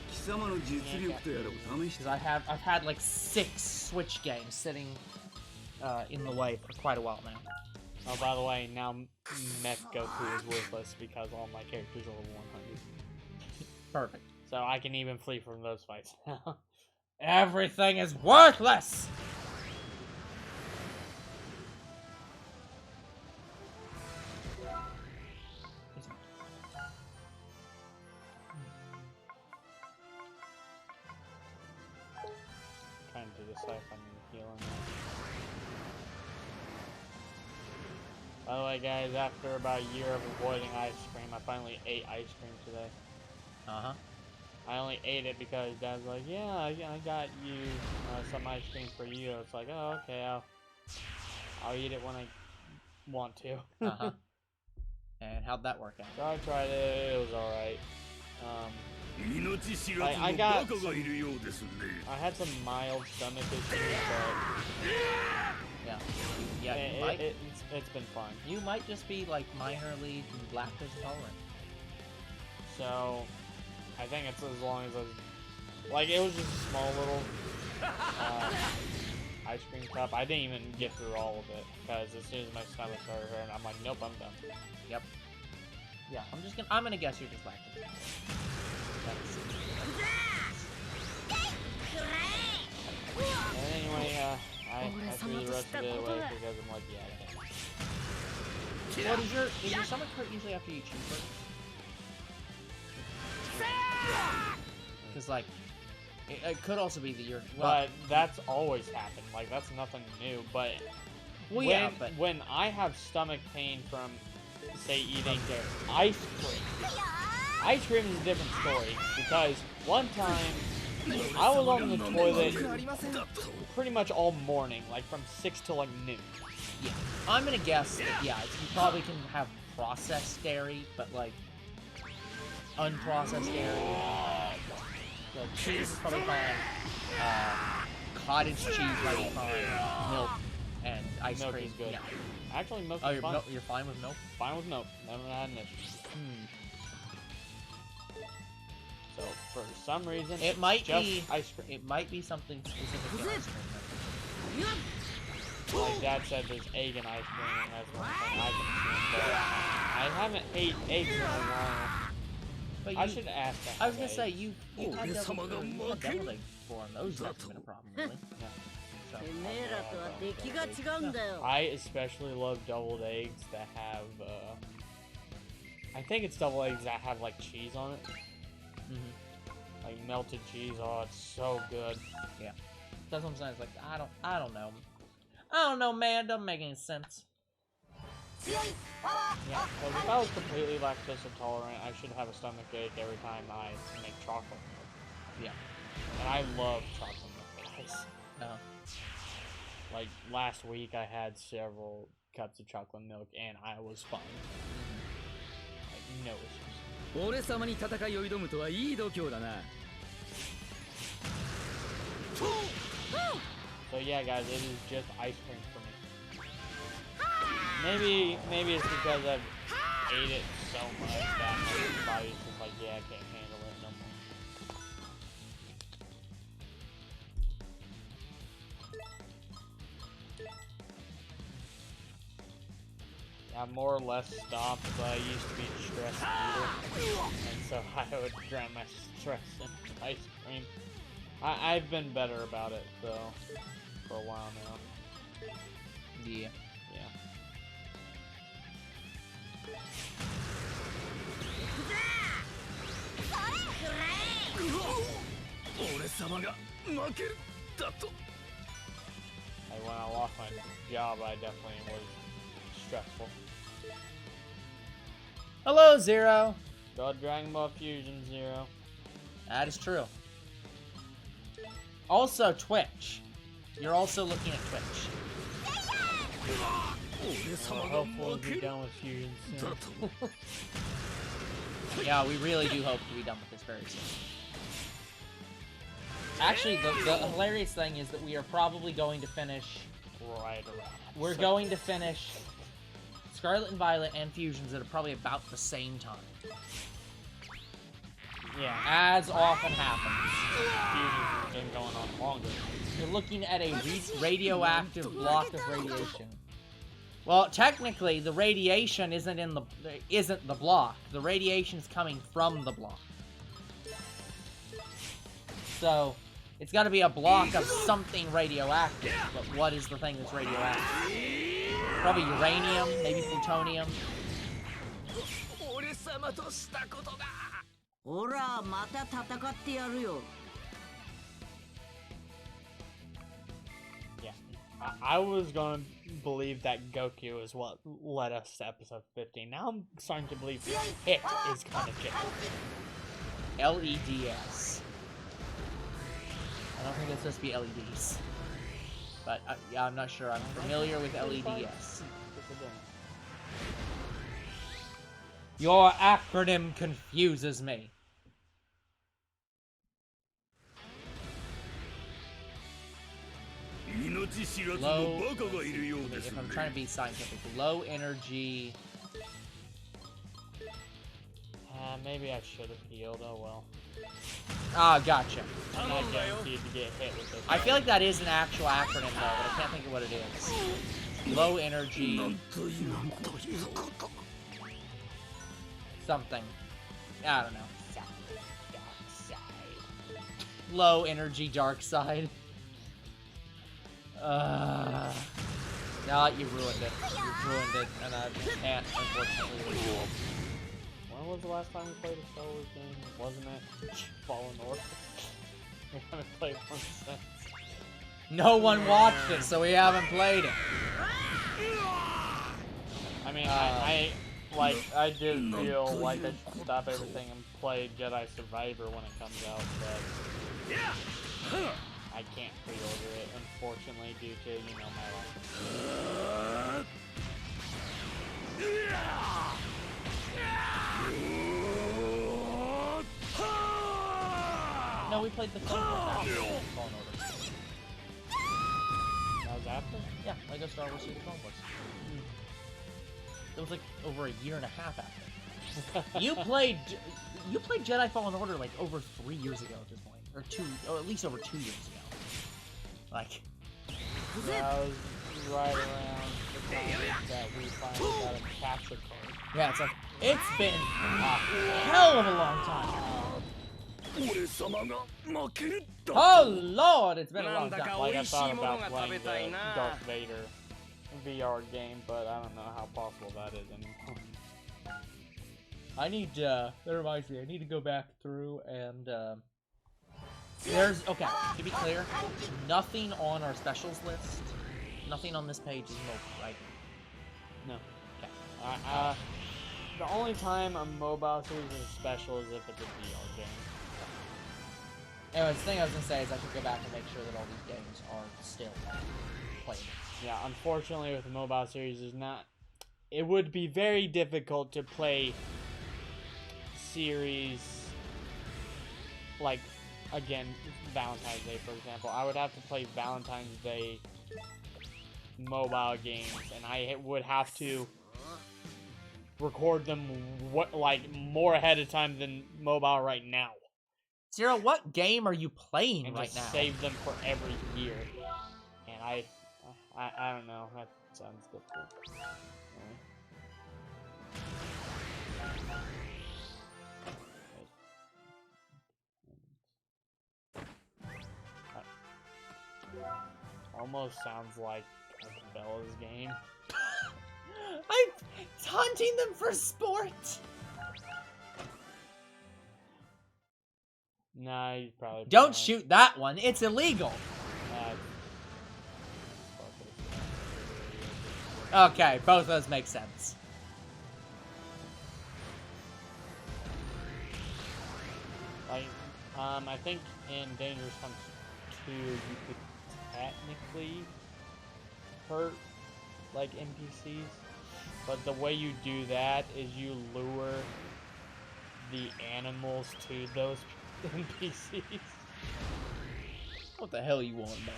貴様の実力とやらを試して Because I've had like 6 Switch games sitting in the way for quite a while now. Oh, by the way, now Mech Goku is worthless because all my characters are over 100. Perfect. So I can even flee from those fights now. Everything is worthless! Trying to decide if I need healing. By the way, guys, after about a year of avoiding ice cream, I finally ate ice cream today. Uh-huh. I only ate it because Dad's like, yeah, I got you some ice cream for you. It's like, oh, okay, I'll eat it when I want to. Uh-huh. And how'd that work out? So I tried it. It was alright. 命知らずの I バ got カがいるようですね I had some mild stomach issues, Yeah. but Yeah, you might, it's been fine. you might just be like minorly lactose intolerant. So I think it's as long as I was, like, it was just a small little ice cream cup. I didn't even get through all of it because as soon as my stomach started hurting, I'm like, nope, I'm done. Yep. Yeah, I'm gonna guess you're just lactose intolerant. And anyway, I threw the rest of it away because I'm like, yeah, I can't. What is your stomach hurt usually after you eat cheeseburgers? Because like, it could also be that you're. Well, But that's always happened. Like, that's nothing new. But well, yeah, but when I have stomach pain from, say, eating ice cream is a different story. Because one time, I was on the toilet pretty much all morning, like from 6 to like noon. yeah, I'm gonna guess that you probably can have processed dairy, but like unprocessed dairy. The cheese is probably fine. Cottage cheese might be fine. Milk and ice Milk cream. is good. Yeah. Actually, milk Oh, is fine. you're fine with milk? Fine with milk. Never had an issue. So for some reason, It might just be ice cream. It might be something specific to ice cream. Like Dad said, there's egg in ice cream, and that's one thing I can see. But I haven't ate eggs in a while. But I should ask that. I was gonna say you Oh, had yes, deviled I'm eggs gonna before, and those haven't been a problem really. So, てめえらとは出来が違うんだよ I especially love deviled eggs that have, I think it's deviled eggs that have like cheese on it. Like melted cheese. Oh, it's so good. that's what I'm saying. It's like I don't know. I don't know, man. It doesn't make any sense. Yeah, because if I was completely lactose intolerant, I should have a stomach ache every time I make chocolate milk. Yeah. And I love chocolate milk, guys. Uh, Like, last week I had several cups of chocolate milk, and I was fine. Like, no issues. 俺様に戦いを挑むとはいい度胸だな So yeah, guys, it is just ice cream for me. Maybe it's because I've ate it so much that my body's just like, yeah, I can't handle it no more. I more or less stopped, but I used to be a stress eater, and so I would drown my stress in ice cream. I've been better about it, though, for a while now. yeah. Yeah. 俺様が負けるだと Like, when I lost my job, I definitely was stressful. Hello, Zero. Go Dragon Ball Fusion Zero. That is true. Also, Twitch. You're also looking at Twitch. 俺 Well, 様が hopefully 負け we'll be る done with Fusion だ soon. と Yeah, we really do hope to be done with this very soon. Actually, the hilarious thing is that we are probably going to finish. Right around. We're So- going to finish Scarlet and Violet and Fusions at probably about the same time. Yeah. As often happens. Fusions has been going on longer. You're looking at a radioactive block of radiation. Well, technically, the radiation isn't the block. The radiation's coming from the block. So, it's got to be a block of something radioactive. But what is the thing that's radioactive? Probably uranium, maybe plutonium. 俺様としたことが。ほらまた戦ってやるよ。 Yeah. I was gonna believe that Goku is what led us to episode 15. Now I'm starting to believe it is kind of different. LEDs. I don't think it's supposed to be LEDs. But, yeah, I'm not sure. I'm familiar with LEDs. Your acronym confuses me. Low, if I'm trying to be scientific, low energy. Maybe I should have healed. Oh well. Ah, gotcha. I'm not guaranteed to get hit with this. I feel like that is an actual acronym though, but I can't think of what it is. Low energy. Something. I don't know. Low energy dark side. No, you ruined it. You ruined it, and I can't, unfortunately. When was the last time we played a Star Wars game? Wasn't it Fallen Order? We haven't played one since. No one watched it, so we haven't played it. I mean, I did feel like I should stop everything and play Jedi Survivor when it comes out, but I can't pre-order it, unfortunately, due to, you know, my life. No, we played the Fallen Order. That was after? Yeah, Lego Star Wars Super Clone Wars. It was like over a year and a half after. You played Jedi Fallen Order like over 3 years ago at this point, or at least over 2 years ago. Like, that was right around the time that we finally got a capture card. yeah, it's been a hell of a long time. Oh Lord, it's been a long time. Like, I thought about playing the Darth Vader VR game, but I don't know how possible that is anymore. I need, that reminds me, I need to go back through and, okay, to be clear, nothing on our specials list, nothing on this page is mobile, right? No. Okay. The only time a mobile series is special is if it's a VR game. Anyways, the thing I was gonna say is I should go back and make sure that all these games are still playable. Yeah, unfortunately with the mobile series is not, it would be very difficult to play series like, again, Valentine's Day, for example. I would have to play Valentine's Day mobile games, and I would have to record them more ahead of time than mobile right now. Zero, what game are you playing And right just now? save them for every year. And I don't know. That sounds difficult. Almost sounds like Bella's game. I'm taunting them for sport! Nah, you probably Don't shoot that one, it's illegal! Okay, both of those make sense. Like, I think in Dangerous Hunt 2, you could technically hurt, like, NPCs. But the way you do that is you lure the animals to those NPCs. What the hell you want, mate?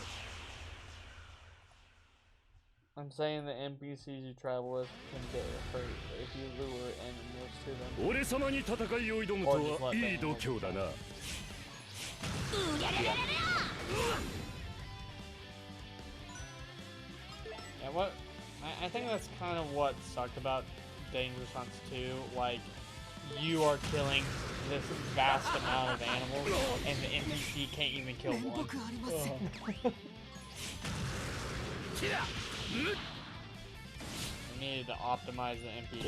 I'm saying the NPCs you travel with can if you lure animals to them. 俺様に戦いを挑むとはいい度胸だな。 Yeah, what I think that's kind of what sucked about Dangerous Hunts 2. Like, you are killing this vast amount of animals, and the NPC can't even kill one. We needed to optimize the NPC.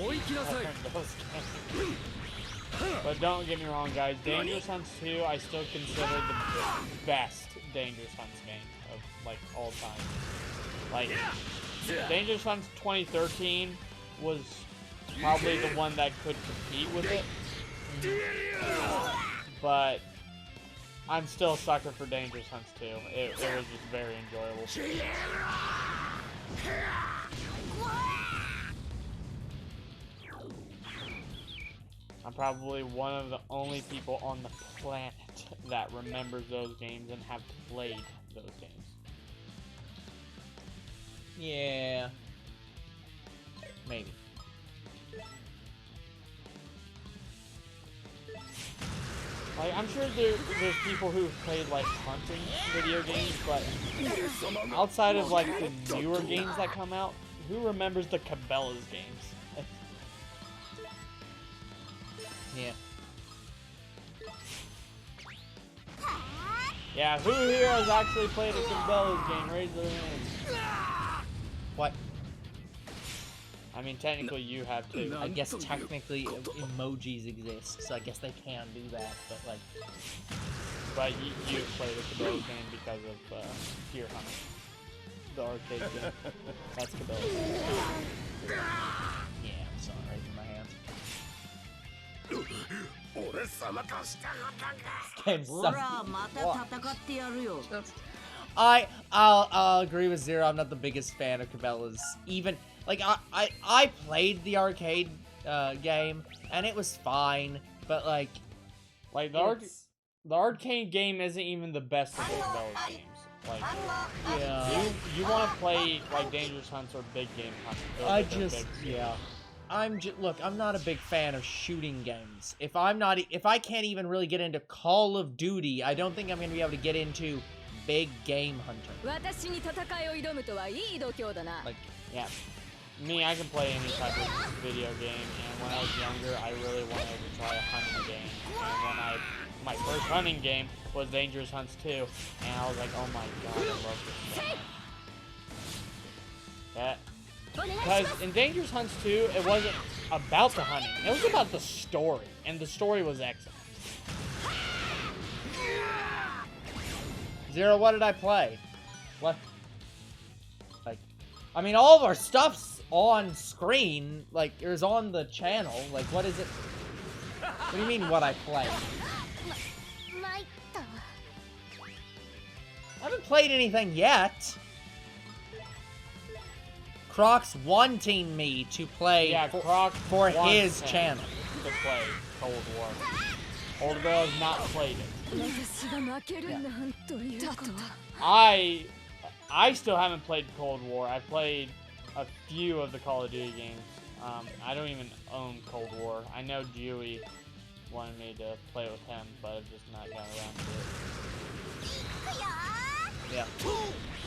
But don't get me wrong, guys. Dangerous Hunts 2, I still consider the best Dangerous Hunts game of like all time. Like, Dangerous Hunts 2013 was probably the one that could compete with it. But I'm still a sucker for Dangerous Hunts 2. It was just very enjoyable. I'm probably one of the only people on the planet that remembers those games and have played those games. Yeah. Maybe. Like, I'm sure there's people who've played, like, hunting video games, but outside of, like, the newer games that come out, who remembers the Cabela's games? Yeah. Yeah, who here has actually played a Cabela's game? Raise their hand. What? I mean, technically you have to. I guess technically emojis exist, so I guess they can do that, but like... But you played a Cabela's game because of Deer Hunter. The arcade game. That's Cabela's. Yeah, I'm sorry, raising my hands. Game sucks. I'll agree with Zero. I'm not the biggest fan of Cabela's. Even like I played the arcade game and it was fine, but like the arcade game isn't even the best of the Cabela's games. Like, yeah, you want to play like Dangerous Hunts or Big Game Hunts. Look, I'm not a big fan of shooting games. If I can't even really get into Call of Duty, I don't think I'm gonna be able to get into Big Game Hunter. Like, yeah. Me, I can play any type of video game, and when I was younger, I really wanted to try a hunting game. And my first hunting game was Dangerous Hunts 2, and I was like, oh my god, I love this game. That. Because in Dangerous Hunts 2, it wasn't about the hunting. It was about the story. And the story was excellent. Zero, what did I play? What? Like, I mean, all of our stuff's on screen. Like, it was on the channel. Like, what is it? What do you mean, what I played? I haven't played anything yet. Croc's wanting me to play for his channel. To play Cold War. Older Girl has not played it. I still haven't played Cold War. I played a few of the Call of Duty games. I don't even own Cold War. I know Dewey wanted me to play with him, but I've just not gotten around to it. Yeah.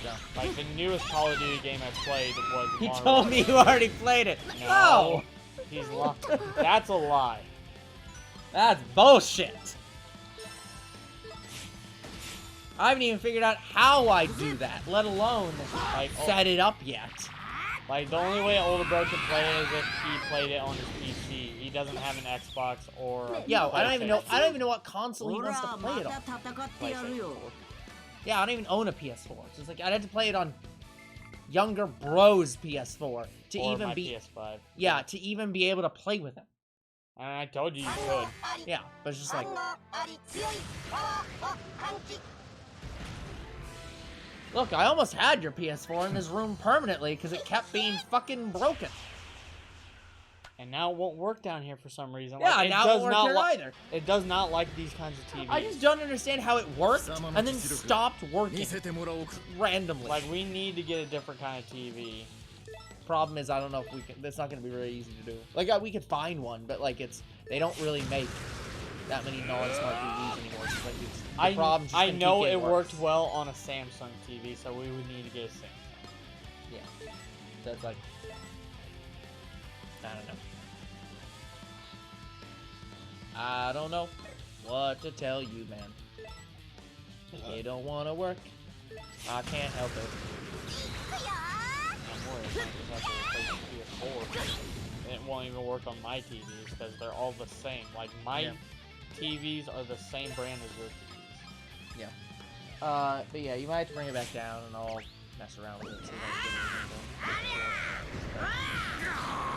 Yeah. Like, the newest Call of Duty game I played was He Modern told me you Warfare. already played it. No! He's lying. That's a lie. That's bullshit. I haven't even figured out how I do that, let alone like set it up yet. Like, the only way Older Bro can play it is if he played it on his PC. He doesn't have an Xbox or a Yo, I don't even know. PlayStation. I don't even know what console he wants to play it on. PlayStation 4. Yeah, I don't even own a PS4. So it's like I'd have to play it on younger bro's PS4 to Or even my be PS5. yeah, to even be able to play with him. And I told you could. Yeah, but it's just like look, I almost had your PS4 in this room permanently because it kept being fucking broken. And now it won't work down here for some reason. Yeah, like, now it won't work here either. It does not like these kinds of TVs. I just don't understand how it worked and then stopped working randomly. Like, we need to get a different kind of TV. problem is I don't know if we can. That's not going to be very easy to do. Like we could find one, but like they don't really make that many non-smart TVs anymore. So, like, the problem's just I gonna keep know getting it worse. worked well on a Samsung TV, so we would need to get a Samsung. Yeah, that's like I don't know. I don't know what to tell you, man. You don't want to work. I can't help it. I'm worried I might just have to replace the PS4. And it won't even work on my TVs because they're all the same. Like my TVs are the same brand as your TVs. Yeah. But yeah, you might have to bring it back down and I'll mess around with it. See if I can get anything done.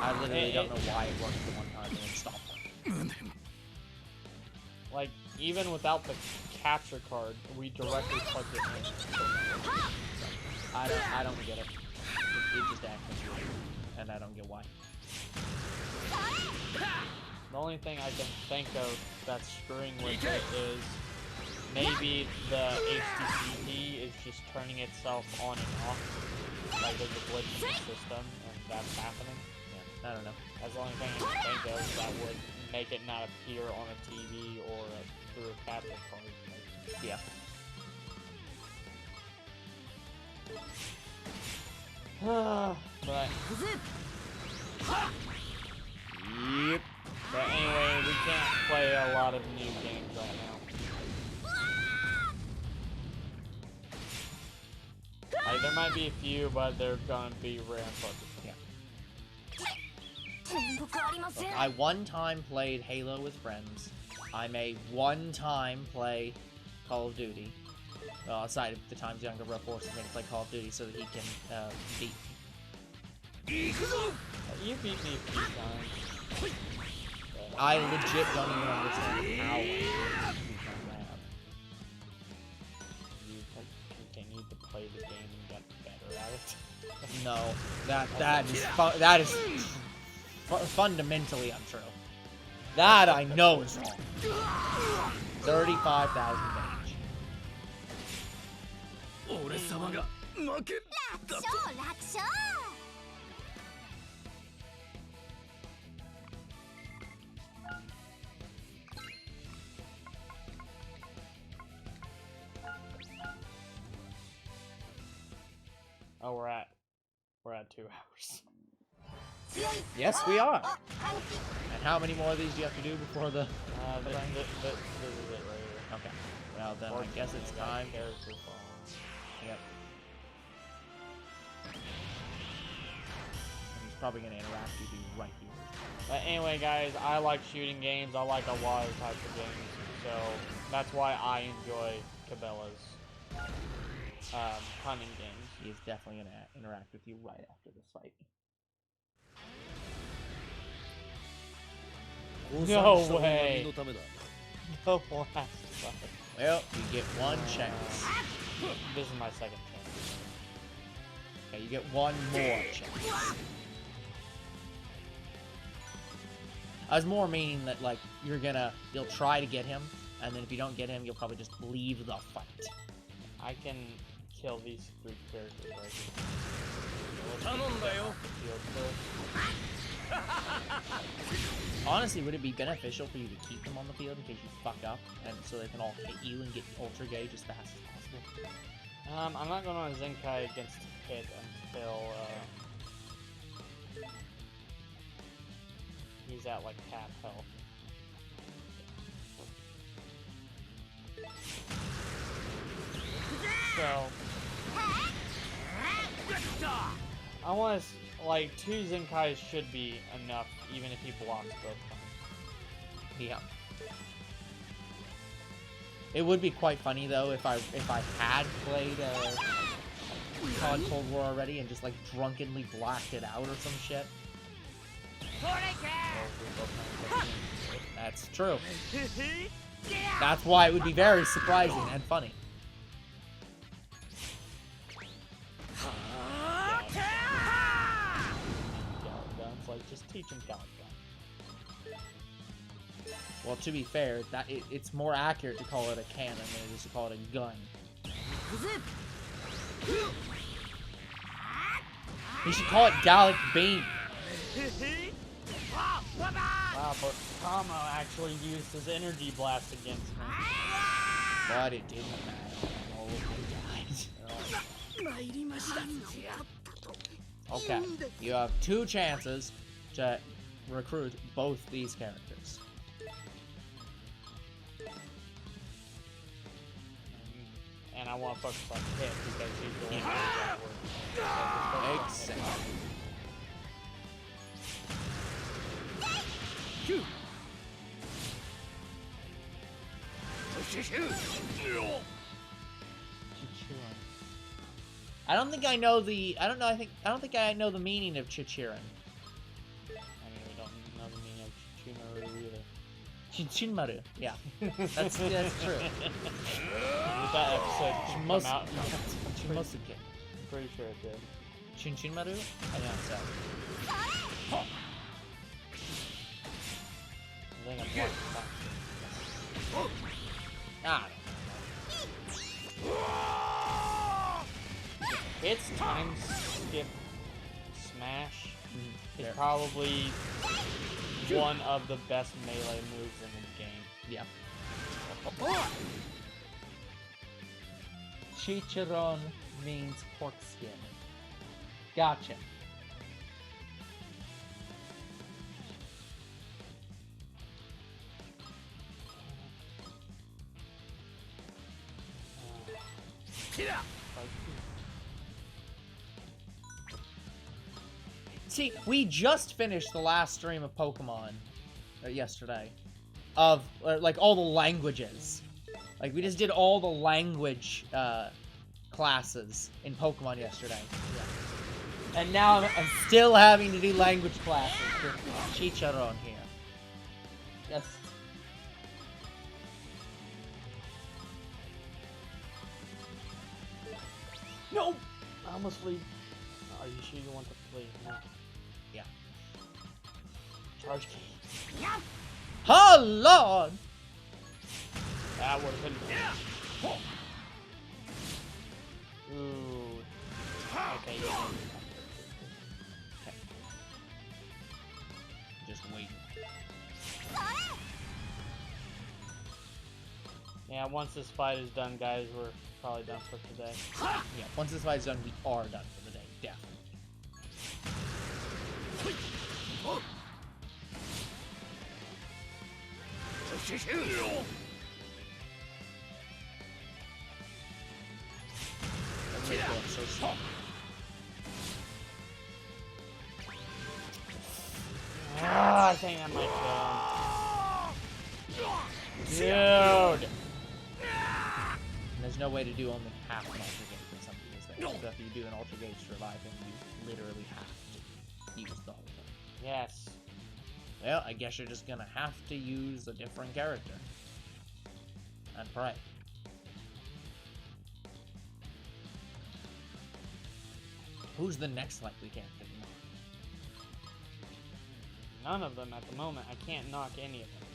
I literally don't know why it worked the one time and then stopped. Like, even without the capture card, we directly plug it in. I don't get it. It just acts weird, and I don't get why. The only thing I can think of that's screwing with it is maybe the HDCP is just turning itself on and off. Like there's a glitch in the system, and that's happening. Yeah, I don't know. That's the only thing I can think of that would make it not appear on a TV or through a capture card. Yeah. But yep. But anyway, we can't play a lot of new games right now. Like, there might be a few, but they're gonna be rare and focused. Look, I one time played Halo with friends. I may one time play Call of Duty. Well, aside of the times younger bro forces me to play Call of Duty so that he can beat me. You beat me a few times. I legit don't even understand how you become mad. You continued to play the game and got better at it. No, that is fundamentally untrue. That I know is wrong. 35,000 damage. 俺様が負けだと Oh, we're at 2 hours. Yes, we are. And how many more of these do you have to do before the... This is it right here. Okay. Well, then I guess it's time. Yep. He's probably going to interact with you right here. But anyway, guys, I like shooting games. I like a lot of types of games. So that's why I enjoy Cabela's hunting games. He is definitely going to interact with you right after this fight. No way. The last fight. Well, you get one chance. This is my second chance. Okay, you get one more chance. I was more meaning that, like, you'll try to get him, and then if you don't get him, you'll probably just leave the fight. I can kill these 3 characters right here. Honestly, would it be beneficial for you to keep them on the field in case you fuck up, and so they can all hit you and get ultra gauge as fast as possible? I'm not going on a Zenkai against Hit until he's at like half health. So I want to like 2 Zenkais should be enough, even if he blocks both times. Yeah. It would be quite funny though if I had played COD Cold War already and just like drunkenly blacked it out or some shit. That's true. That's why it would be very surprising and funny. Like, just teach him Gallic Gun. Well, to be fair, it's more accurate to call it a cannon than it is to call it a gun. He should call it Gallic Beam. Wow, but Kama actually used his energy blast against me. But it didn't matter. All of them died. Okay, you have 2 chances to recruit both these characters. And I want to focus on Pip because he's the one that works. Exactly. I don't think I know the. I don't think I know the meaning of Chichirin. I mean, we don't know the meaning of Chichimaru either. Chinchinmaru. Yeah, that's true. Did that episode come out? Chimosuke. I'm pretty sure it did. Chinchinmaru? I think so. I think I'm watching that. Ah. Its time skip smash is There. probably one of the best melee moves in the game. Yeah. Chicharon means pork skin. Gotcha. See, we just finished the last stream of Pokemon yesterday. Of, like, all the languages. Like, we just did all the language classes in Pokemon yesterday. Yeah. And now I'm still having to do language classes with Chicharon here. Yes. No! I almost flee. Are you sure you want to flee? No. Yeah. Charge key. Oh, Lord! That would have been. Ooh. Okay, yeah. Okay. Just waiting. Yeah, once this fight is done, guys, we're probably done for today. Yeah, once this fight's done, we are done for the day. Definitely. Everybody's going so slow. Ah, I think that might kill him. Dude! And there's no way to do only half an Ultra Gauge when something is there. So if you do an Ultra Gauge to revive him, you literally have to use the whole thing. Yes. Well, I guess you're just gonna have to use a different character. And pray. Who's the next likely character to knock? None of them at the moment. I can't knock any of them.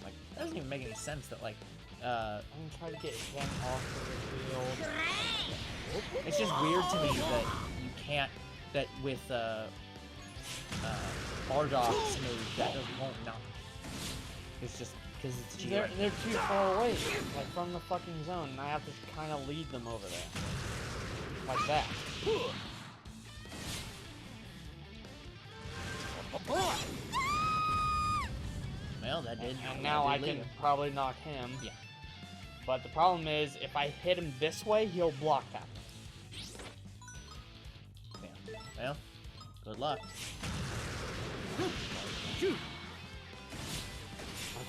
Like, it doesn't even make any sense that, like, I'm gonna try to get him off of the field. it's just weird to me that you can't, that with, Bardoc's move, that just won't knock. It's just, because it's cheating. They're too far away, like from the fucking zone, and I have to kind of lead them over there. Like that. Well, that did. And now I can probably knock him. Yeah. But the problem is, if I hit him this way, he'll block that. Yeah. Well, good luck.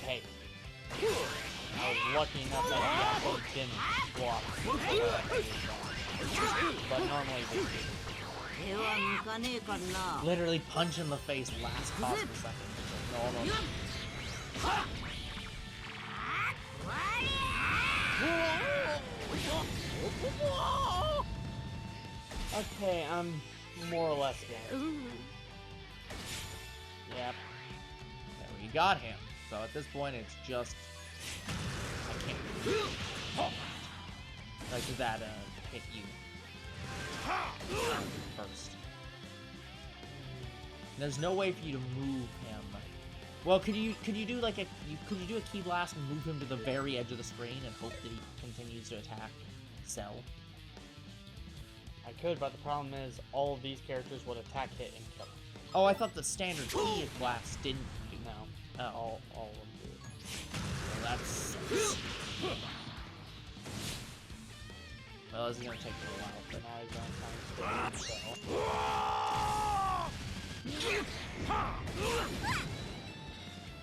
Okay. I was lucky enough that he actually didn't block. But normally they do. 手は向かねえからな。 Literally punch in the face last possible second. No, no. Okay, I'm more or less dead. Yep. There we got him. So at this point, it's just I can't. Like, did that hit you first? There's no way for you to move him. Well, could you do like could you do a key blast and move him to the very edge of the screen and hope that he continues to attack Cell? I could, but the problem is all of these characters would attack, hit, and kill. Oh, I thought the standard key blast didn't do. No. Oh. All of them do it. Well, that's... Well, this is gonna take a little while, but Now he's going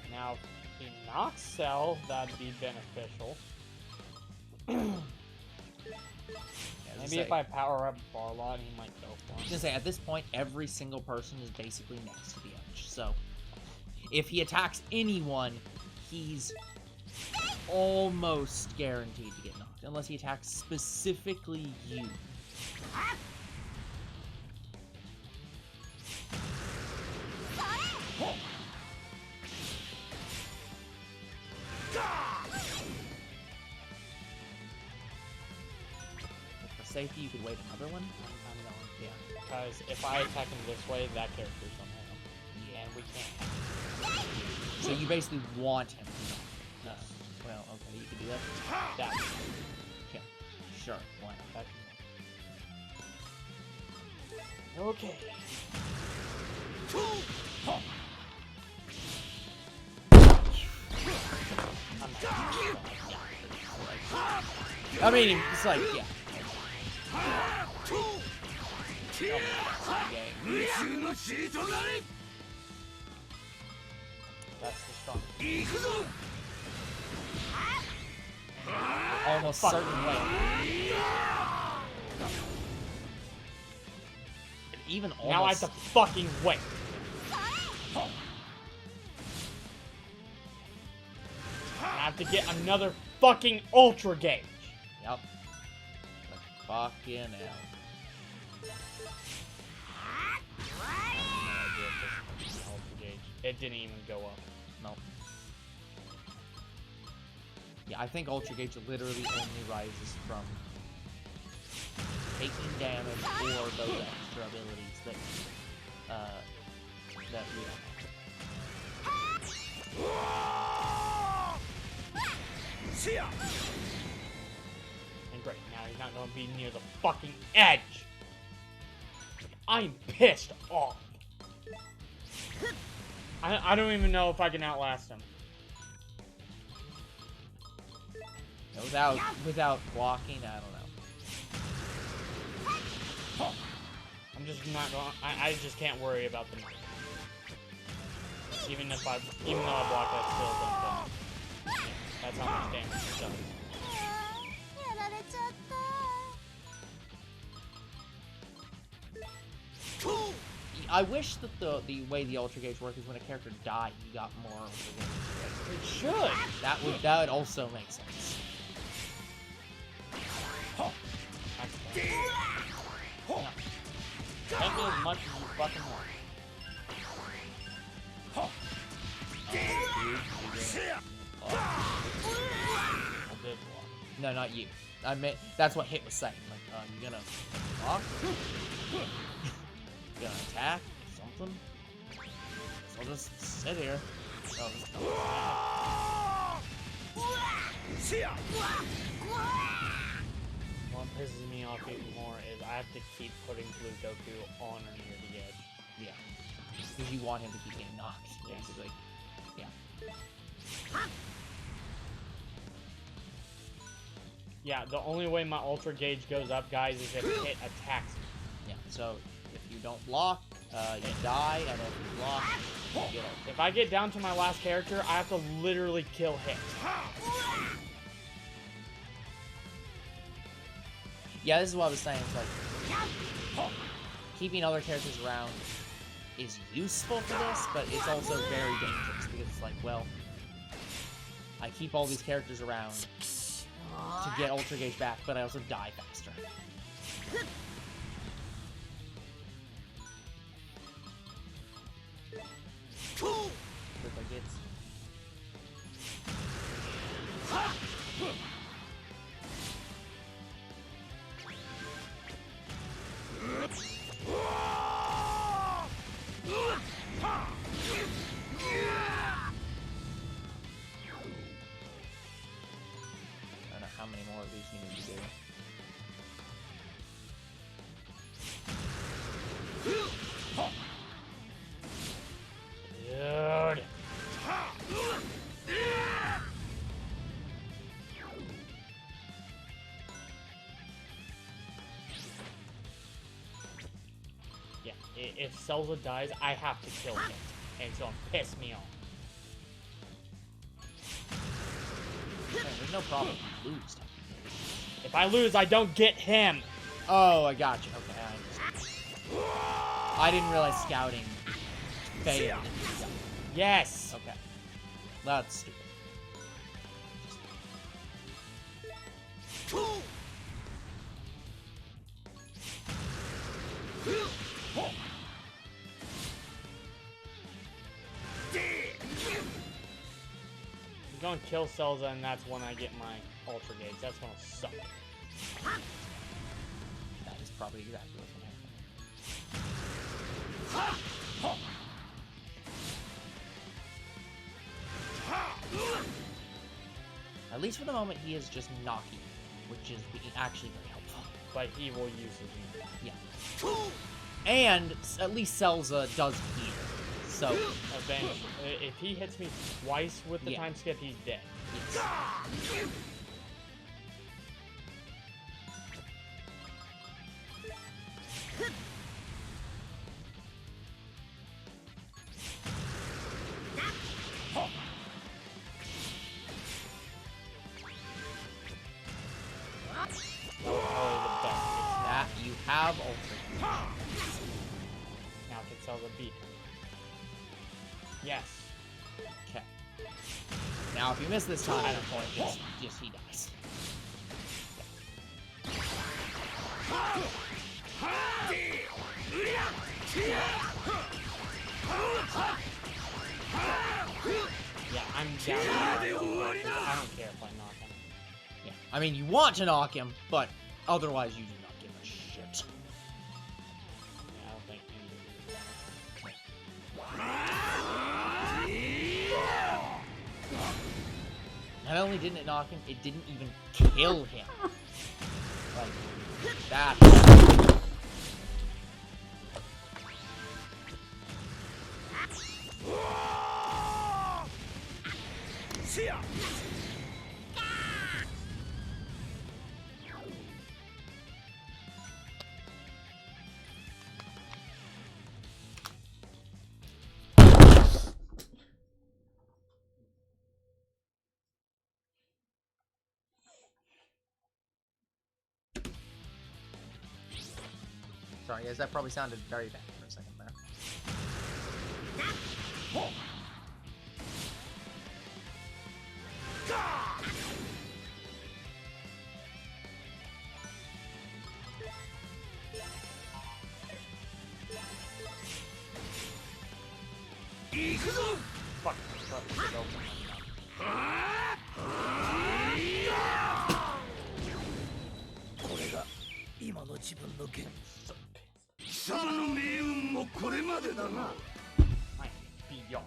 to Now, if he knocks Cell, that'd be beneficial. Maybe if I power up Barlot, he might go for I was him. gonna say, at this point, every single person is basically next to the edge. So, if he attacks anyone, he's almost guaranteed to get knocked, unless he attacks specifically you. For safety, you could wait another one. I'm going. Yeah. Because if I attack him this way, that character's gonna hit him. And we can't. So you basically want him to knock. Yes. Well, okay, you could do that. That. Yeah. Sure, why not? Okay. I mean, it's like, yeah. That's the strongest. Almost certain way. Even almost. Now I have to fucking wait. I have to get another fucking Ultra Gauge. Yep. The fucking hell. Ultra Gauge. It didn't even go up. No. Yeah, I think Ultra Gauge literally only rises from taking damage or those extra abilities that we don't have. And great, now he's not going to be near the fucking edge. I'm pissed off. I don't even know if I can outlast him. Without blocking, I don't know. I'm just not going. I just can't worry about the knife. Even though I block, that still doesn't. That's how much damage it does. I wish that the way the Ultra Gauge worked is when a character died, you got more Ultra Gauge. It should. That would also make sense. Can't do as much as you fucking want. I did block. No, not you. I meant that's what Hit was saying. Like, you gonna block? You gonna attack? Something? So I'll just sit here. Oh, this What pisses me off even more is I have to keep putting Blue Goku on or near the edge. yeah. Because you want him to keep getting knocked, Yes. basically. Yeah. Yeah, the only way my Ultra Gauge goes up, guys, is if Hit attacks me. Yeah. So if you don't block, you die, and if you block, you get ult. If I get down to my last character, I have to literally kill Hit. Yeah, this is what I was saying. It's like keeping other characters around is useful for this, but it's also very dangerous because it's like, well, I keep all these characters around to get Ultra Gauge back, but I also die faster. Look like it's... you need to do. Dude. Yeah, if Selza dies, I have to kill him. And it's gonna piss me off. Man, there's no problem if you lose. If I lose, I don't get him. Oh, I got you. Okay, I understand. I didn't realize scouting failed. Yes. Okay. That's stupid. I'm gonna kill Selza, and that's when I get my Ultra Gauge. That's gonna suck. That is probably exactly what's gonna happen. At least for the moment, he is just knocking, which is actually very helpful. But he will use his unit. Yeah. And at least Selza does heal. So, Eventually, if he hits me twice with the time skip, he's dead. yes. Probably the best. That you have Ultra. Now can Selza beat him. Yes. Okay. Now, if you miss this time, at a point, just he dies. Yeah, I'm down. I don't care if I knock him. Yeah. I mean, you want to knock him, but otherwise you do not give a shit. Yeah, I don't think he Not only didn't it knock him, it didn't even kill him. Like, that. Sorry, guys, that probably sounded very bad for a second there. fuck. I'm beyond.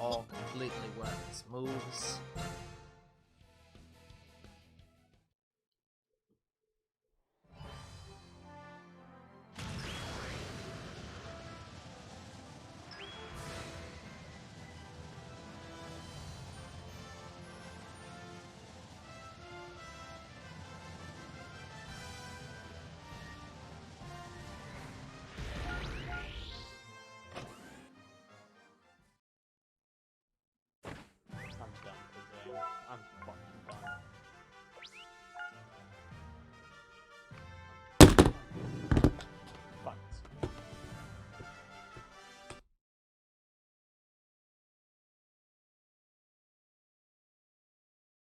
All completely worthless moves.